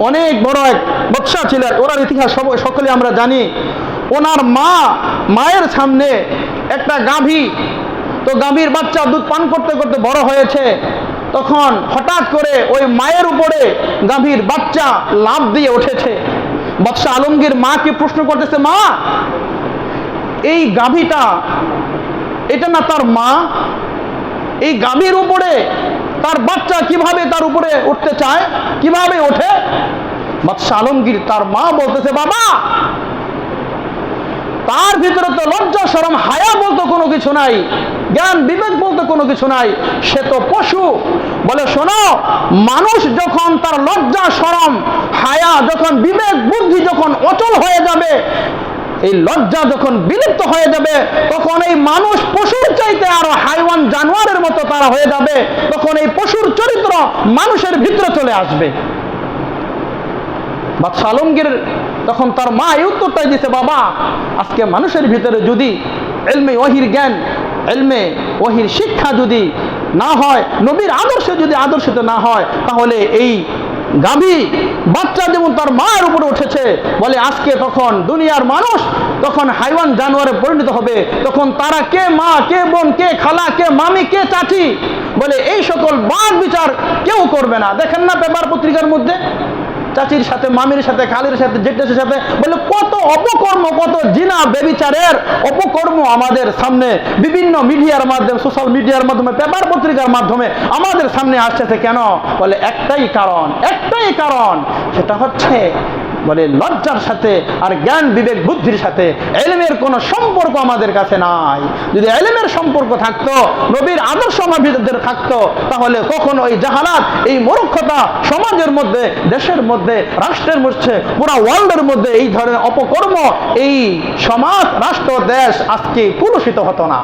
অনেক বড় এক বাদশাহ ছিলেন, ওনার ইতিহাস সকলে আমরা জানি। ওনার মায়ের সামনে একটা গাভী, তো গাভীর বাচ্চা দুধ পান করতে করতে বড় হয়েছে। তখন হঠাৎ করে ওই মায়ের উপরে গাভীর বাচ্চা লাফ দিয়ে উঠেছে। বাদশাহ আলমগীর মাকে প্রশ্ন করতেছে, মা, এই গাভীটা এটা না তার মা? এই গাভীর উপরে তার বাচ্চা কিভাবে তার উপরে উঠতে চায়, কিভাবে ওঠে? বাদশাহ আলমগীর তার মা বলতেছে, বাবা, তার ভিতরে তো লজ্জা শরম হায়া বলতে কোনো কিছু নাই, জ্ঞান বিবেক বলতে কোনো কিছু নাই, সে তো পশু। বলে শোনো, মানুষ যখন তার লজ্জা শরম হায়া, যখন বিবেক বুদ্ধি যখন অচল হয়ে যাবে, এই লজ্জা যখন বিলুপ্ত হয়ে যাবে, তখন এই মানুষ পশুর চাইতে আরো হাইওয়ান জানোয়ারের মতো তারা হয়ে যাবে। তখন এই পশুর চরিত্র মানুষের ভিতরে চলে আসবে। বাদশাহ আলমগীর তখন তার মা এই উত্তরটাই দিছে, বাবা, আজকে মানুষের ভিতরে যদি ইলমে ওহীর জ্ঞান, ইলমে ওহীর শিক্ষা যদি না হয়, নবীর আদর্শে যদি আদর্শিত না হয়, তাহলে এই গাভী বাচ্চা যেমন তার মায়ের উপরে উঠেছে, বলে আজকে তখন দুনিয়ার মানুষ তখন হাইওয়ান জানোয়ারে পরিণত হবে। তখন তারা কে মা, কে বোন, কে খালা, কে মামি, কে চাচি, বলে এই সকল বাদ বিচার কেউ করবে না। দেখেন না পেপার পত্রিকার মধ্যে চাচির সাথে, মামির সাথে, খালির সাথে, জেঠের সাথে, বলে কত অপকর্ম, কত জিনা ব্যভিচারের অপকর্ম আমাদের সামনে বিভিন্ন মিডিয়ার মাধ্যমে, সোশ্যাল মিডিয়ার মাধ্যমে, পেপার পত্রিকার মাধ্যমে আমাদের সামনে আসতেছে। কেন? বলে একটাই কারণ, সেটা হচ্ছে বলে লজ্জার সাথে আর জ্ঞান বিবেক বুদ্ধির সাথে ইলমের কোনো সম্পর্ক আমাদের কাছে নাই। যদি ইলমের সম্পর্ক থাকতো, নবীর আদর্শ আমাদের থাকতো, তাহলে কখনো এই জাহালাত, এই মূর্খতা সমাজের মধ্যে, দেশের মধ্যে, রাষ্ট্রের মধ্যে, পুরো ওয়ার্ল্ডের মধ্যে এই ধরনের অপকর্ম, এই সমাজ, রাষ্ট্র, দেশ আজকে কলুষিত হতো না।